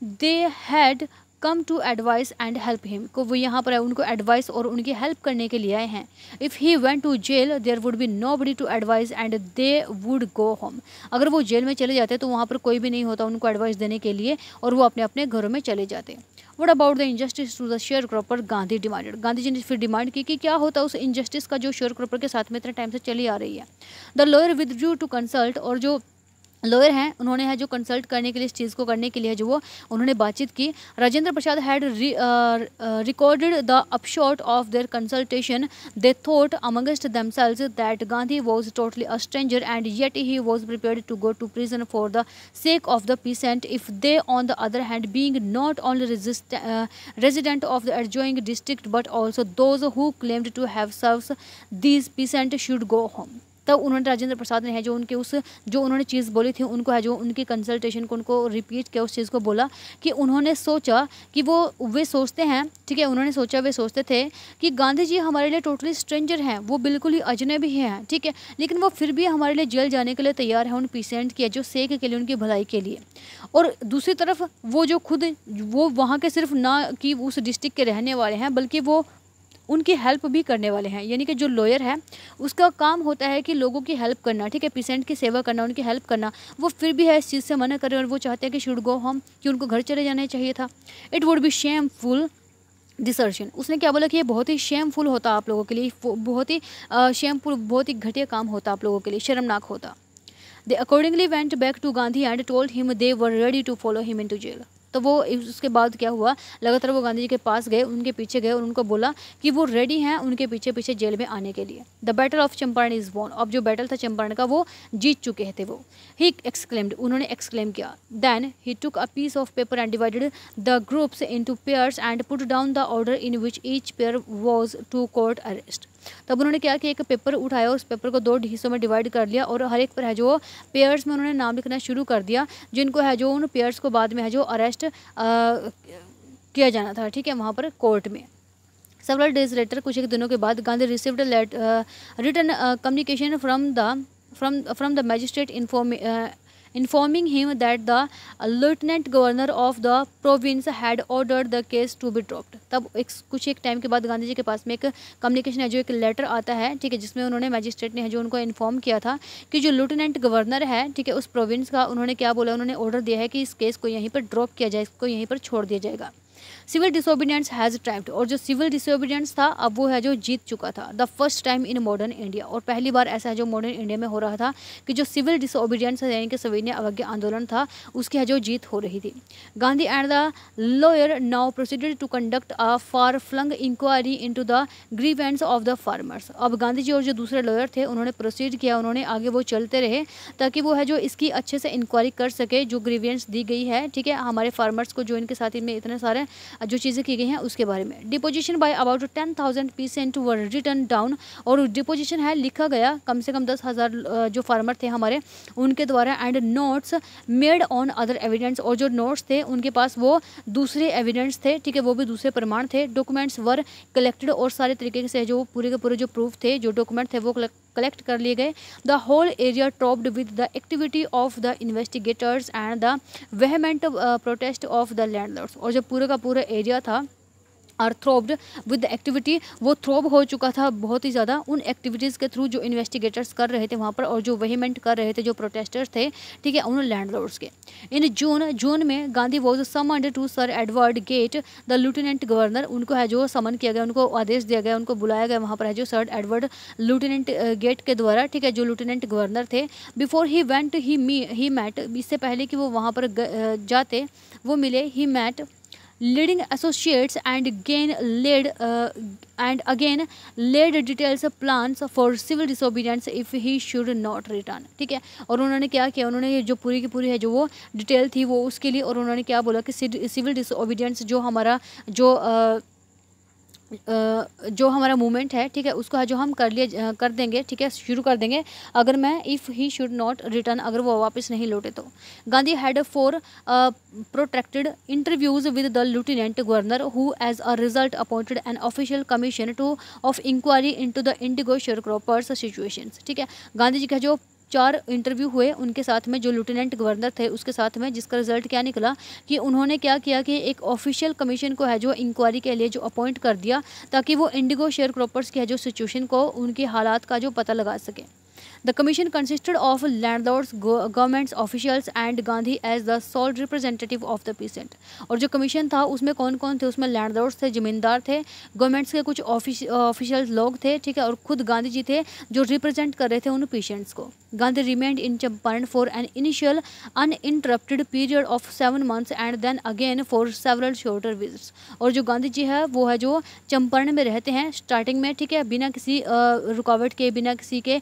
they had come to advise and help him, को वो यहाँ पर उनको एडवाइस और उनकी हेल्प करने के लिए आए हैं। If he went to jail there would be nobody to advise and they would go home, अगर वो जेल में चले जाते तो वहाँ पर कोई भी नहीं होता उनको एडवाइस देने के लिए, और वो अपने अपने घरों में चले जाते। What about the injustice to the sharecropper, Gandhi demanded, Gandhi जी ने फिर डिमांड की कि क्या होता उस इनजस्टिस का जो शेयर क्रॉपर के साथ में इतने टाइम से चली आ रही है। The lawyer withdrew to consult, और जो लॉयर हैं उन्होंने है जो कंसल्ट करने के लिए, इस चीज़ को करने के लिए जो वो उन्होंने बातचीत की। Rajendra Prasad had recorded the upshot of their consultation, they thought amongst themselves that Gandhi was totally a stranger and yet he was prepared to go to prison for the sake of the peasant, if they on the other hand being not only resident of the adjoining district but also those who claimed to have served these peasants should go home. तब उन्होंने राजेंद्र प्रसाद ने है जो उनके उस जो उन्होंने चीज़ बोली थी उनको है जो उनकी कंसल्टेशन को उनको रिपीट किया, उस चीज़ को बोला कि उन्होंने सोचा कि वे सोचते हैं, ठीक है, उन्होंने सोचा वे सोचते थे कि गांधी जी हमारे लिए टोटली स्ट्रेंजर हैं, वो बिल्कुल ही अजनबी हैं, ठीक है, लेकिन वो फिर भी हमारे लिए जेल जाने के लिए तैयार है उन पेशेंट की जो सेक के लिए, उनकी भलाई के लिए। और दूसरी तरफ वो जो खुद वो वहाँ के सिर्फ ना कि उस डिस्ट्रिक्ट के रहने वाले हैं बल्कि वो उनकी हेल्प भी करने वाले हैं, यानी कि जो लॉयर है उसका काम होता है कि लोगों की हेल्प करना, ठीक है, पेशेंट की सेवा करना, उनकी हेल्प करना, वो फिर भी है इस चीज़ से मना करें और वो चाहते हैं कि शुड गो होम, कि उनको घर चले जाना चाहिए था। It would B shameful desertion, उसने क्या बोला कि ये बहुत ही शेमफुल होता आप लोगों के लिए, बहुत ही शेमफुल, बहुत ही घटिया काम होता आप लोगों के लिए, शर्मनाक होता। They accordingly went back to Gandhi and told him they were ready to follow him into jail. तो वो उसके बाद क्या हुआ, लगातार वो गांधी जी के पास गए, उनके पीछे गए और उनको बोला कि वो रेडी हैं उनके पीछे पीछे जेल में आने के लिए। The battle of Champaran is won, अब जो बैटल था चंपारण का वो जीत चुके थे वो। ही एक्सक्लेम्ड, उन्होंने एक्सक्लेम किया। Then he took a piece of paper and divided the groups into pairs and put down the order in which each pair was to court arrest. तब उन्होंने क्या कि एक पेपर उठाया, उस पेपर को 2 हिस्सों में डिवाइड कर लिया और हर एक पर है जो पेयर्स में उन्होंने नाम लिखना शुरू कर दिया, जिनको है जो उन पेयर्स को बाद में है जो अरेस्ट किया जाना था, ठीक है, वहाँ पर कोर्ट में। सेवरल डेज लेटर, कुछ एक दिनों के बाद Gandhi received written communication from the magistrate informing him that the lieutenant governor of the province had ordered the case to be dropped। तब कुछ एक टाइम के बाद गांधी जी के पास में एक कम्युनिकेशन है जो एक लेटर आता है, ठीक है, जिसमें उन्होंने मैजिस्ट्रेट ने है जो उनको इन्फॉर्म किया था कि जो लेफ्टिनेंट गवर्नर है, ठीक है, उस प्रोविंस का, उन्होंने क्या बोला, उन्होंने ऑर्डर दिया है कि इस केस को यहीं पर ड्रॉप किया जाए, इसको यहीं पर छोड़ दिया जाएगा। सिविल डिसोबीडियंस हैज़ ट्राइम्ड, और जो सिविल डिसोबीडियंस था अब वो है जो जीत चुका था। The first time in modern India, और पहली बार ऐसा है जो मॉडर्न इंडिया में हो रहा था कि जो सिविल डिसोबीडियंस यानी कि सविनय अवज्ञा आंदोलन था उसकी है जो जीत हो रही थी। Gandhi and the lawyer now proceeded to conduct a far flung inquiry into the grievance of the farmers. अब गांधी जी और जो दूसरे लॉयर थे उन्होंने प्रोसीड किया, उन्होंने आगे वो चलते रहे ताकि वो है जो इसकी अच्छे से इंक्वायरी कर सके, जो ग्रीवेंस दी गई है, ठीक है, हमारे फार्मर्स को जो इनके साथ में इतने सारे जो चीज़ें की गई हैं उसके बारे में। Deposition by about 10,000 peasant were written down, और डिपोजिशन है लिखा गया कम से कम 10,000 जो फार्मर थे हमारे उनके द्वारा। And notes made on other evidence, और जो नोट्स थे उनके पास वो दूसरे एविडेंस थे, ठीक है, वो भी दूसरे प्रमाण थे। डॉक्यूमेंट्स वर कलेक्टेड, और सारे तरीके से जो पूरे के पूरे जो प्रूफ थे, जो डॉक्यूमेंट थे वो कलेक्ट कर लिए गए। The whole area throbbed with the activity of the investigators and the vehement protest of the landlords, और जो पूरे का पूरा एरिया था और थ्रोब्ड विद द एक्टिविटी, वो थ्रोब हो चुका था बहुत ही ज़्यादा उन एक्टिविटीज़ के थ्रू जो इन्वेस्टिगेटर्स कर रहे थे वहाँ पर, और जो वेहीमेंट कर रहे थे जो प्रोटेस्टर्स थे, ठीक है, उन लैंडलॉर्ड्स के। इन जून में Gandhi was summoned to Sir Edward Gait the lieutenant governor, उनको है जो समन किया गया, उनको आदेश दिया गया, उनको बुलाया गया वहाँ पर है जो सर एडवर्ड लेफ्टिनेंट गेट के द्वारा, ठीक है, जो लेफ्टिनेंट गवर्नर थे। Before he went he met, इससे पहले कि वो वहाँ पर जाते वो मिले, he met leading associates and again laid details plans for civil disobedience if he should not return, ठीक है। और उन्होंने क्या किया, उन्होंने ये जो पूरी की पूरी है जो वो डिटेल थी वो उसके लिए, और उन्होंने क्या बोला कि सिविल डिसोबीडियंस जो हमारा जो हमारा मूवमेंट है, ठीक है, उसको है जो हम कर देंगे, ठीक है, शुरू कर देंगे अगर मैं if he should not return, अगर वो वापस नहीं लौटे तो। Gandhi had 4 protracted interviews with the lieutenant governor who as a result appointed an official commission of inquiry into the indigo sharecroppers situations, ठीक है। गांधी जी का जो 4 इंटरव्यू हुए उनके साथ में जो लेफ्टिनेंट गवर्नर थे उसके साथ में, जिसका रिजल्ट क्या निकला कि उन्होंने क्या किया कि एक ऑफिशियल कमीशन को है जो इंक्वायरी के लिए जो अपॉइंट कर दिया ताकि वो इंडिगो शेयर क्रॉपर्स की है जो सिचुएशन को, उनके हालात का जो पता लगा सके। The commission consisted of landlords, governments officials and Gandhi as the sole representative of the peasant. और जो कमीशन था उसमें कौन कौन थे, उसमें लैंडलॉर्ड्स थे, जमींदार थे, गवर्नमेंट्स के कुछ ऑफिशियल्स लोग थे, ठीक है, और खुद गांधी जी थे जो रिप्रेजेंट कर रहे थे उन पेशेंट्स को। Gandhi remained in Champaran for an initial uninterrupted period of 7 months and then again for several shorter visits. और जो गांधी जी है वो है जो चंपारण में रहते हैं स्टार्टिंग में, ठीक है, बिना किसी रुकावट के, बिना किसी के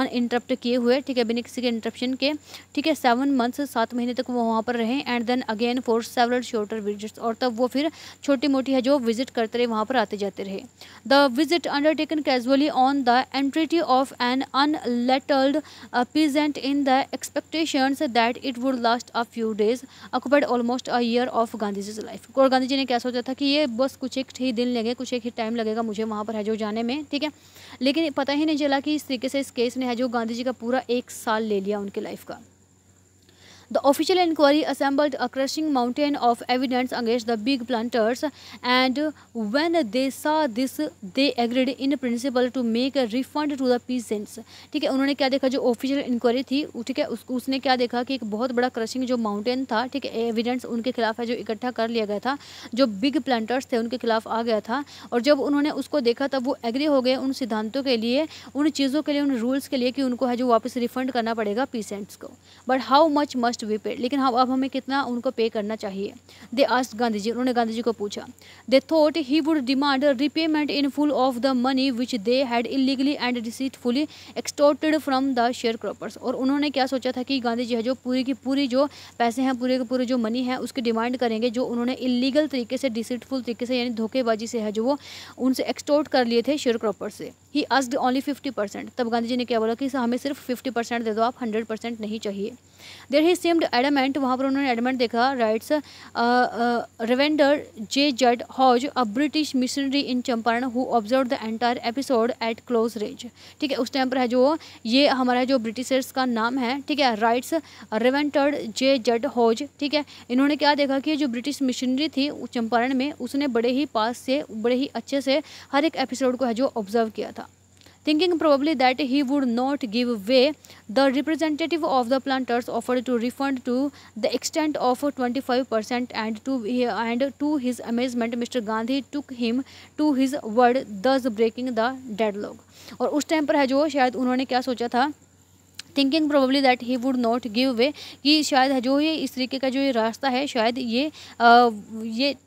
अनइंटरप्ट किए हुए, ठीक है, बिना किसी के इंटरप्शन के, ठीक है, 7 मंथ्स 7 महीने तक वो वहाँ पर रहे। And then again for several shorter visits, और तब वो फिर छोटी मोटी है जो विजिट करते रहे, वहाँ पर आते जाते रहे। The visit undertaken casually on the entry of an unlettered peasant in the expectations that it would last a few days occupied almost a year of गांधीजी's life। और गांधी जी ने क्या सोचा था कि ये बस कुछ एक ही दिन लगेगा, कुछ एक ही टाइम लगेगा मुझे वहाँ पर है जो जाने में, ठीक है, लेकिन पता ही नहीं चला कि इस तरीके से इस केस ने है जो गांधी जी का पूरा 1 साल ले लिया उनके लाइफ का। The official inquiry assembled a crushing mountain of evidence against the big planters, and when they saw this, they agreed in principle to make a refund to the peasants। ठीक है, उन्होंने क्या देखा, जो ऑफिशियल इंक्वायरी थी, ठीक है, उसने क्या देखा कि एक बहुत बड़ा क्रशिंग जो माउंटेन था, ठीक है, एविडेंस उनके खिलाफ है जो इकट्ठा कर लिया गया था, जो बिग प्लांटर्स थे उनके खिलाफ आ गया था। और जब उन्होंने उसको देखा तब वो एग्री हो गए उन सिद्धांतों के लिए, उन चीज़ों के लिए, उन रूल्स के लिए कि उनको है जो वापस रिफंड करना पड़ेगा पीसेंट्स को। But how much must we pay, लेकिन हाँ अब हमें कितना उनको पे करना चाहिए। दे आस्क्ड गांधी जी, उन्होंने गांधी जी को पूछा। They thought he would demand repayment in full of the money which they had illegally and deceitfully extorted from the sharecroppers. और उन्होंने क्या सोचा था कि गांधी जी है जो पूरी की पूरी जो पैसे हैं, पूरे के पूरे जो मनी है उसकी डिमांड करेंगे, जो उन्होंने इलीगल तरीके से, डिसीटफुल तरीके से, यानी धोखेबाजी से है जो वो उनसे एक्सटॉर्ट कर लिए थे शेयर क्रॉपर्स से। He asked only 50%। तब गांधी जी ने क्या बोला कि हमें सिर्फ 50% दे दो, आप 100% नहीं चाहिए। देयर ही सीम्ड एडमेंट, वहाँ पर उन्होंने एडमेंट देखा। Rights reverend J Z Hodge, a British missionary in Champaran who observe the entire episode at close range. ठीक है, उस टाइम पर है जो ये हमारा जो ब्रिटिशर्स का नाम है, ठीक है, राइट्स रेवेंटर जे जड हॉज, ठीक है, इन्होंने क्या देखा कि जो ब्रिटिश मिशनरी थी चंपारण में, उसने बड़े ही पास से, बड़े ही अच्छे से हर एक एपिसोड को है जो ऑब्जर्व किया था। Thinking probably that he would not give way, the representative of the planters offered to refund to the extent of 25%, and to his amazement, Mr. Gandhi took him to his word, thus breaking the deadlock। और उस time पर है जो शायद उन्होंने क्या सोचा था, thinking probably that he would not give way, कि शायद है जो ये इस तरीके का जो ये रास्ता है शायद ये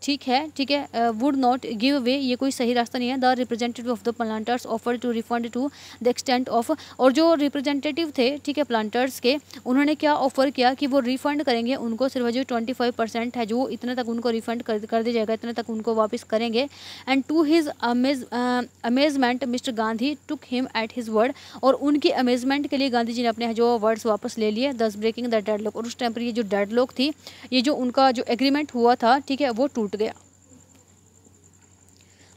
ठीक है, ठीक है, वुड नॉट गिव वे, ये कोई सही रास्ता नहीं है। The representative of the planters offer to refund to the extent of, और जो रिप्रेजेंटेटिव थे, ठीक है, प्लांटर्स के, उन्होंने क्या ऑफर किया कि वो रिफंड करेंगे उनको, सिर्फ जो 25% है जो इतने तक उनको रिफंड कर दिया जाएगा, इतने तक उनको वापस करेंगे। And to his amazement mister Gandhi took him at his word, और उनकी अमेजमेंट के लिए गांधी जी ने अपने जो वर्ड्स वापस ले लिए, दस ब्रेकिंग द डेडलॉक। और उस टाइम पर ये जो डेडलॉक थी, ये जो उनका जो एग्रीमेंट हुआ था, ठीक है, वो टूट गया।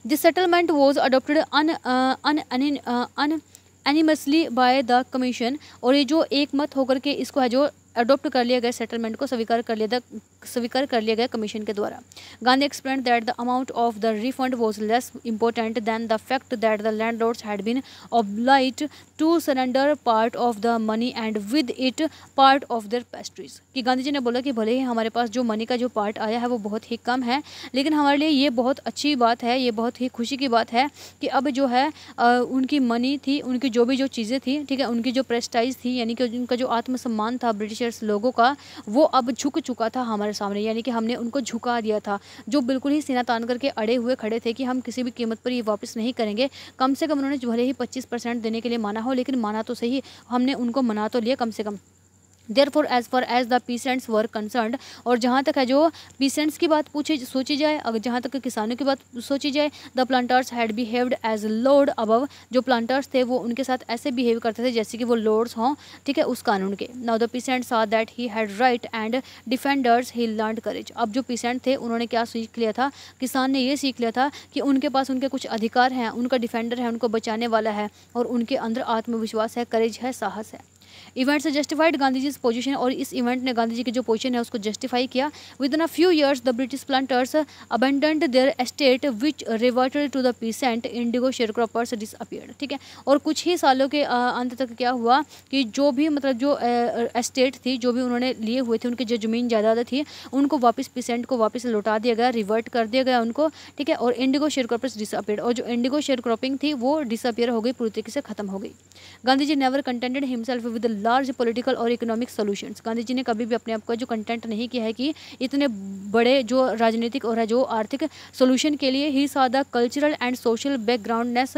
This settlement was adopted unanimously by the commission, और ये जो एक मत होकर के इसको है जो अडोप्ट कर लिया गया, सेटलमेंट को स्वीकार कर लिया गया कमीशन के द्वारा। Gandhi explained that the amount of the refund was less important than the fact that the landlords had been obliged to surrender part of the money and with it part of their prestige. कि गांधी जी ने बोला कि भले ही हमारे पास जो money का जो part आया है वो बहुत ही कम है, लेकिन हमारे लिए ये बहुत अच्छी बात है, ये बहुत ही खुशी की बात है कि अब जो है उनकी मनी थी, उनकी जो भी जो चीज़ें थी, ठीक है, उनकी जो प्रेस्टाइज थी, यानी कि उनका जो आत्मसम्मान था ब्रिटिश लोगों का, वो अब झुक चुका था हमारे सामने, यानी कि हमने उनको झुका दिया था, जो बिल्कुल ही सीना तान करके अड़े हुए खड़े थे कि हम किसी भी कीमत पर ये वापस नहीं करेंगे। कम से कम उन्होंने भले ही 25% देने के लिए माना हो, लेकिन माना तो सही, हमने उनको मना तो लिया कम से कम। Therefore, as far as the peasants were concerned, और जहाँ तक है जो peasants की बात सोची जाए, अगर जहाँ तक किसानों की बात सोची जाए, the planters had behaved as lord above, जो planters थे वो उनके साथ ऐसे बिहेव करते थे जैसे कि वो lords हों, ठीक है, उस कानून के। Now the peasants saw that he had right and defenders he learned courage। अब जो peasant थे उन्होंने क्या सीख लिया था, किसान ने ये सीख लिया था कि उनके पास उनके कुछ अधिकार हैं, उनका डिफेंडर है, उनको बचाने वाला है, और उनके अंदर आत्मविश्वास है, करेज है, साहस है। इवेंट से जस्टिफाइड गांधी जी पोजीशन, और इस इवेंट ने गांधी जी की जो पोजीशन है उसको जस्टिफाई किया। Within a few years the British planters abandoned their estate which reverted to the peasant, indigo sharecroppers disappeared. ठीक है, और कुछ ही सालों के अंत तक क्या हुआ कि जो भी मतलब जो एस्टेट थी, जो भी उन्होंने लिए हुए थे, उनकी जो ज़मीन जायदाद थी, उनको वापस पीसेंट को वापस लौटा दिया गया, रिवर्ट कर दिया गया उनको। ठीक है, और इंडिगो शेयरक्रॉपर्स डिसअपीयर्ड, और जो इंडिगो शेयरक्रॉपिंग थी वो डिसअपीयर हो गई, पूरी तरीके से खत्म हो गई। Gandhi ji never contented himself with large political और इकोनॉमिक सॉल्यूशंस। गांधी जी ने कभी भी अपने आप को जो कंटेंट नहीं किया है कि इतने बड़े जो राजनीतिक और जो आर्थिक सॉल्यूशन के लिए he saw the cultural and social backgroundness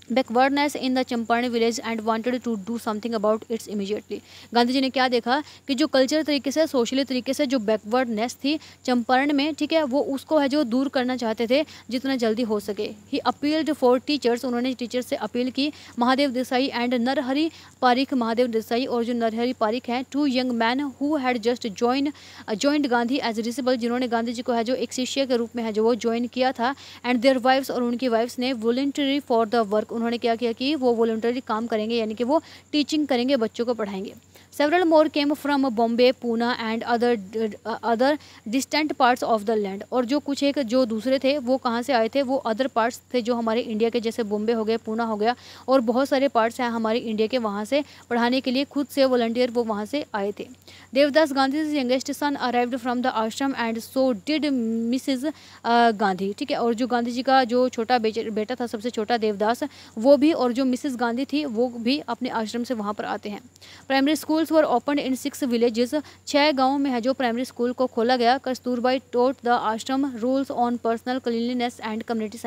backwardness in the Champaran village and wanted to do something about its immediately. गांधी जी ने क्या देखा कि जो कल्चर तरीके से, सोशली तरीके से जो बैकवर्डनेस थी चंपारण में, ठीक है, वो उसको है जो दूर करना चाहते थे जितना जल्दी हो सके। ही अपील्ड फॉर टीचर्स, उन्होंने टीचर्स से अपील की। महादेव देसाई एंड नरहरि पारिक, महादेव देसाई और जो नरहरि पारिक हैं, two young man who had just joined Gandhi as disciples, जिन्होंने गांधी जी को है जो एक शिष्य के रूप में है जो वो ज्वाइन किया था। एंड देयर वाइफ्स, और उनकी वाइफ्स ने वॉलंटरी फॉर द वर्क, उन्होंने क्या किया कि वो वॉलंटरी काम करेंगे, यानी कि वो टीचिंग करेंगे, बच्चों को पढ़ाएंगे। Several more came from Bombay, Poona and other distant parts of the land, और जो कुछ एक जो दूसरे थे वो कहाँ से आए थे, वो अदर पार्ट्स थे जो हमारे इंडिया के, जैसे बॉम्बे हो गए, पूना हो गया, और बहुत सारे पार्ट्स हैं हमारे इंडिया के, वहाँ से पढ़ाने के लिए खुद से वॉलंटियर वो वहाँ से आए थे। Devdas Gandhi youngest son arrived from the ashram and so did Mrs Gandhi, ठीक है, और जो गांधी जी का जो छोटा बेटा था, सबसे छोटा देवदास, वो भी, और जो मिसेस गांधी थी वो भी अपने आश्रम से वहाँ पर आते हैं। Primary schools were open in 6 villages, 6 गाँव में है जो प्राइमरी स्कूल को खोला गया। कस्तूरबाई टोट द आश्रम rules on personal cleanliness and community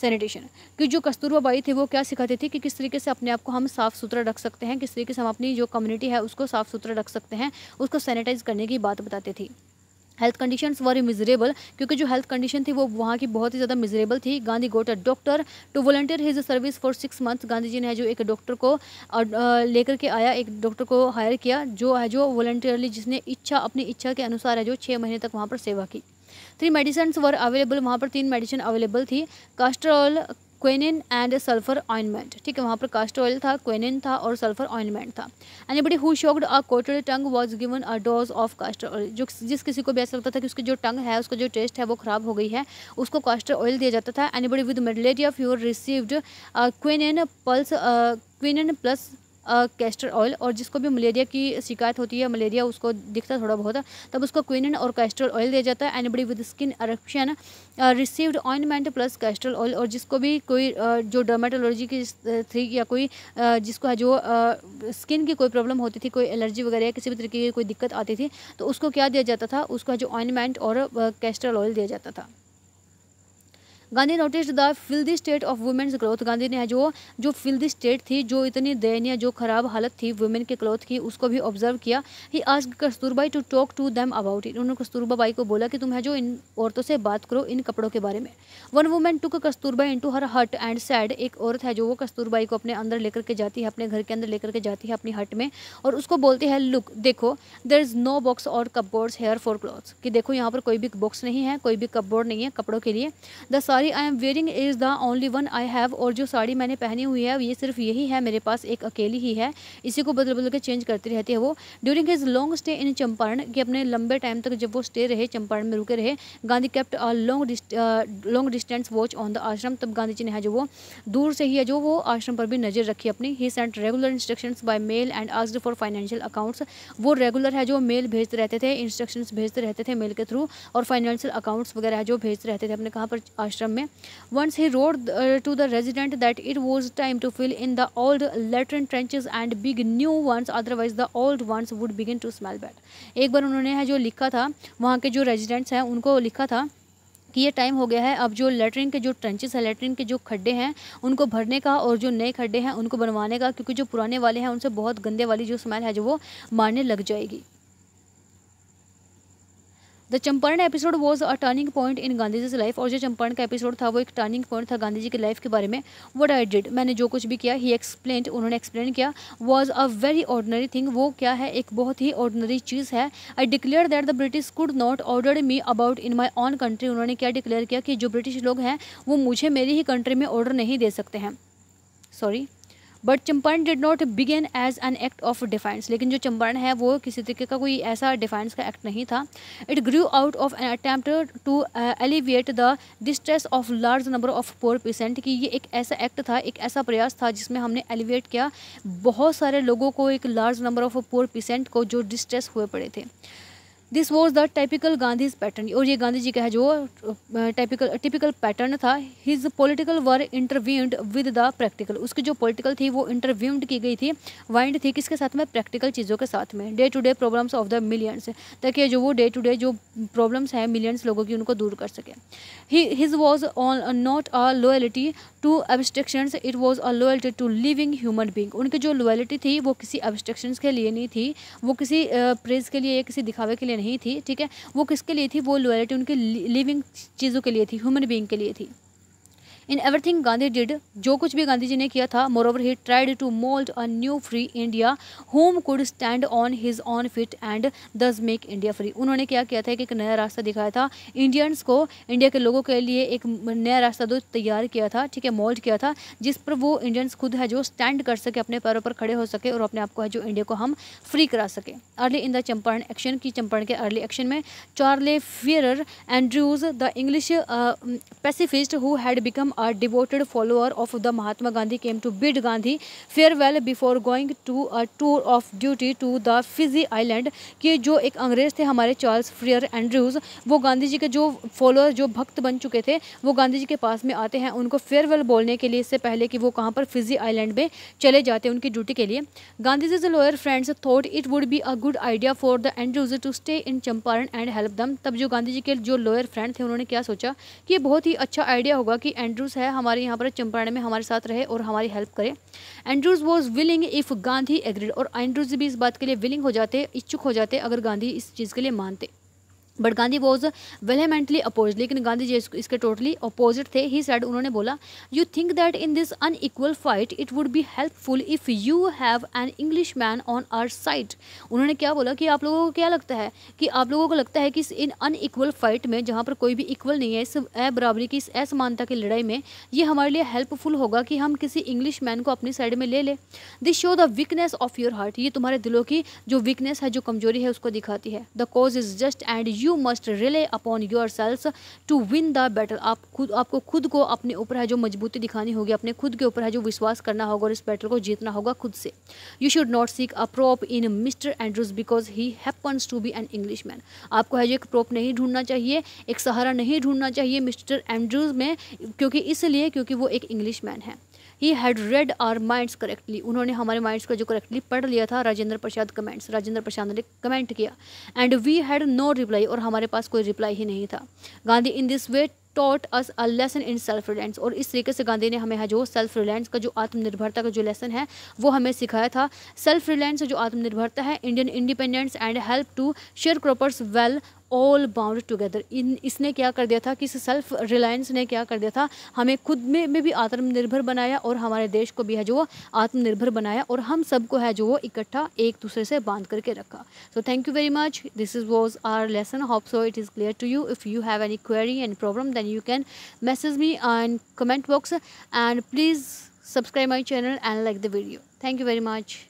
sanitation, कि जो कस्तूरबा बाई थी वो क्या सिखाती थी कि किस तरीके से अपने आप को हम साफ़ सुथरा रख सकते हैं, किस तरीके से हम अपनी जो कम्युनिटी है उसको साफ़ सुथरा रख सकते हैं, उसको सैनिटाइज करने की बात बताती थी। हेल्थ कंडीशंस वर मिजरेबल, क्योंकि जो हेल्थ कंडीशन थी वो वहाँ की बहुत ही ज़्यादा मिजरेबल थी। Gandhi got a doctor to volunteer his service for 6 months, Gandhi जी ने जो एक डॉक्टर को लेकर के आया, एक डॉक्टर को हायर किया जो है जो वॉलंटियरली, जिसने अपनी इच्छा के अनुसार है जो 6 महीने तक वहाँ पर सेवा की। 3 मेडिसिन वर अवेलेबल, वहाँ पर 3 मेडिसिन अवेलेबल थी। Caster oil, quinine and sulphur ointment, ठीक है, वहाँ पर कास्टर ऑयल था, क्विनिन था और सल्फर ऑइंटमेंट था। Anybody who showed a coated tongue was given a dose of castor oil, जो जिस किसी को भी ऐसा लगता था कि उसकी जो टंग है, उसका जो टेस्ट है वो खराब हो गई है, उसको कास्टर ऑयल दिया जाता था। Anybody with malaria fever received quinine plus castor oil, और जिसको भी मलेरिया की शिकायत होती है, मलेरिया उसको दिखता थोड़ा बहुत, तब उसको क्विनिन और कैस्टर ऑयल दिया जाता है। Anybody with skin erection received ointment plus castor oil, और जिसको भी कोई जो डर्मेटोलॉजी की थी या कोई जिसको है जो स्किन की कोई प्रॉब्लम होती थी, कोई एलर्जी वगैरह या किसी भी तरीके की कोई दिक्कत आती थी, तो उसको क्या दिया जाता था, उसको जो ऑइंटमेंट और कैस्टर ऑयल दिया जाता था। Gandhi noticed the filthy state of women's cloth, Gandhi ने जो फिल्दी स्टेट थी, जो इतनी दयनीय, जो खराब हालत थी वुमेन के क्लॉथ की, उसको भी ऑब्जर्व किया। He asked Kasturbai to talk to them about it, उन्होंने कस्तूरबा बाई को बोला कि तुम है जो इन औरतों से बात करो इन कपड़ों के बारे में। वन वुमेन टुक कस्तूरबाई इनटू हर हट एंड सैड, एक औरत है जो वो कस्तूरबाई को अपने अंदर लेकर के जाती है, अपने घर के अंदर लेकर के जाती है अपनी हट में, और उसको बोलती है, लुक देखो, देयर इज नो बॉक्स और कपबोर्ड्स हेयर फॉर क्लॉथ्स, कि देखो यहाँ पर कोई भी बॉक्स नहीं है, कोई भी कपबोर्ड नहीं है कपड़ों के लिए। The sari I am wearing is the only one I have, और जो साड़ी मैंने पहनी हुई है ये सिर्फ यही है मेरे पास, एक अकेली ही है, इसी को बदल बदल के चेंज करती रहती है वो। During his long stay in Champaran, कि अपने लंबे टाइम तक जब वो स्टे रहे, चंपारण में रुके रहे, Gandhi kept a long distance watch on the आश्रम, तब गांधी जी ने है जो वो दूर से ही है जो वो आश्रम पर भी नज़र रखी अपनी। He sent regular instructions by mail and asked for financial accounts, वो रेगुलर है जो मेल भेजते रहते थे, इंस्ट्रक्शंस भेजते रहते थे मेल के थ्रू, और फाइनेंशियल अकाउंट्स वगैरह है जो भेजते रहते थे अपने कहाँ पर, आश्रम में। Once he rode to the resident that it was time to fill in the old latrine trenches and big new ones, otherwise the old ones would begin to smell bad। एक बार उन्होंने है जो लिखा था, वहाँ के जो रेजिडेंट्स हैं उनको लिखा था कि ये टाइम हो गया है अब जो लेटरिन के जो ट्रेंचेस हैं, लेटरिन के जो खड्डे हैं उनको भरने का, और जो नए खड्डे हैं उनको बनवाने का, क्योंकि जो पुराने वाले हैं उनसे बहुत गंदे वाली जो स्मेल है जो वो मारने लग जाएगी। The Champaran episode was a turning point in Gandhi ji life, और जो चंपारण का एपिसोड था वो एक टर्निंग पॉइंट था गांधी जी की लाइफ के बारे में। व्हाट आई डिड, मैंने जो कुछ भी किया, ही एक्सप्लेन्ड, उन्होंने एक्सप्लेन किया। Was a very ordinary thing, वो क्या है, एक बहुत ही ऑर्डनरी चीज़ है। I declare that the British could not order me about in my on country, उन्होंने क्या डिक्लेयर किया कि जो ब्रिटिश लोग हैं वो मुझे मेरी ही कंट्री में ऑर्डर नहीं दे सकते हैं, sorry. But Champaran did not begin as an act of defence, लेकिन जो चंपारण है वो किसी तरीके का कोई ऐसा डिफेंस का एक्ट नहीं था। It grew out of an attempt to alleviate the distress of large number of poor peasant, कि ये एक ऐसा एक्ट था, एक ऐसा प्रयास था जिसमें हमने एलिविएट किया बहुत सारे लोगों को, एक large number of poor pheasant को जो डिस्ट्रेस हुए पड़े थे। This was the typical Gandhi's pattern, और ये गांधी जी का है जो टिपिकल पैटर्न था। His political were interviewed with the practical, उसकी जो पॉलिटिकल थी वो इंटरव्यूड की गई थी, वाइंड थी किसके साथ में, प्रैक्टिकल चीज़ों के साथ में। Day to day problems of the millions, ताकि जो वो डे टू डे जो प्रॉब्लम्स हैं मिलियंस लोगों की उनको दूर कर सके। His was on not a loyalty to abstractions, it was a loyalty to living human being. उनकी जो लॉयल्टी थी वो किसी एब्स्ट्रैक्शंस के लिए नहीं थी, वो किसी प्रेज के लिए, किसी दिखावे के लिए नहीं थी, ठीक है। वो किसके लिए थी, वो लॉयल्टी उनकी लिविंग चीज़ों के लिए थी, ह्यूमन बीइंग के लिए थी। इन एवरीथिंग गांधी डिड, जो कुछ भी गांधी जी ने किया था, moreover he tried to mould a new free India home could stand on his own feet and thus make India free. उन्होंने क्या किया था कि एक नया रास्ता दिखाया था इंडियंस को, इंडिया के लोगों के लिए एक नया रास्ता जो तैयार किया था, ठीक है, मोल्ड किया था, जिस पर वो इंडियंस खुद है जो स्टैंड कर सके, अपने पैरों पर खड़े हो सके और अपने आप को है जो इंडिया को हम फ्री करा सके। Early in the Champaran action, की चंपारण के अर्ली एक्शन में Charles Freer Andrews the English pacifist who had become a devoted follower of the Mahatma Gandhi came to bid Gandhi farewell before going to a tour of duty to the Fiji island। कि जो एक अंग्रेज थे हमारे Charles fear Andrews, वो गांधी जी के जो follower, जो भक्त बन चुके थे, वो गांधी जी के पास में आते हैं उनको फेयरवेल बोलने के लिए, इससे पहले कि वो कहाँ पर फिजी आइलैंड में चले जाते हैं उनकी ड्यूटी के लिए। Gandhi ji lawyer friends thought it would be a good idea for the Andrews to stay in Champaran and help them. तब जो गांधी जी के जो लॉयर फ्रेंड थे उन्होंने क्या सोचा कि ये बहुत ही अच्छा आइडिया होगा कि एंड्रूज है हमारे यहाँ पर चंपारण में हमारे साथ रहे और हमारी हेल्प करे। Andrews was willing if Gandhi agreed, और एंड्रूज भी इस बात के लिए विलिंग हो जाते, इच्छुक हो जाते अगर गांधी इस चीज़ के लिए मानते। बट गांधी वॉज वेहेमेंटली अपोज, लेकिन गांधी जी इसके टोटली अपोजिट थे। ही सेड, उन्होंने बोला, you think that in this unequal fight it would be helpful if you have an English man on our side. उन्होंने क्या बोला कि आप लोगों को क्या लगता है, कि आप लोगों को लगता है कि इन अनइक्वल फाइट में, जहाँ पर कोई भी इक्वल नहीं है, इस बराबरी की, इस असमानता की लड़ाई में, ये हमारे लिए हेल्पफुल होगा कि हम किसी इंग्लिश मैन को अपनी साइड में ले लें। This show the weakness of your heart, ये तुम्हारे दिलों की जो वीकनेस है, जो कमजोरी है, उसको दिखाती है। The cause is just and you must rely upon yourselves to win the battle। आपको खुद को अपने ऊपर है जो मजबूती दिखानी होगी, अपने खुद के ऊपर है जो विश्वास करना होगा और इस बैटल को जीतना होगा खुद से। You should not seek a prop in Mr. Andrews because he happens to be an Englishman। आपको है जो एक प्रॉप नहीं ढूंढना चाहिए, एक सहारा नहीं ढूंढना चाहिए मिस्टर एंड्रूज में, क्योंकि वो एक इंग्लिश मैन है। He had read our minds correctly, उन्होंने हमारे माइंड्स को जो करेक्टली पढ़ लिया था। राजेंद्र प्रसाद कमेंट्स, राजेंद्र प्रसाद ने कमेंट किया। And we had no reply, और हमारे पास कोई रिप्लाई ही नहीं था। Gandhi in this way taught us a lesson in self reliance, और इस तरीके से गांधी ने हमें है जो सेल्फ रिलायंस का, जो आत्मनिर्भरता का जो लेसन है वो हमें सिखाया था। सेल्फ रिलायंस जो आत्मनिर्भरता है, Indian independence and help to share croppers well all bound together. इसने क्या कर दिया था कि इस सेल्फ रिलायंस ने क्या कर दिया था, हमें खुद में भी आत्मनिर्भर बनाया और हमारे देश को भी है जो आत्मनिर्भर बनाया, और हम सबको है जो वो इकट्ठा एक दूसरे से बांध करके रखा। So thank you very much, this is was our lesson, hope so it is clear to you. If you have any query and problem then you can message me on comment box, and please subscribe my channel and like the video. Thank you very much.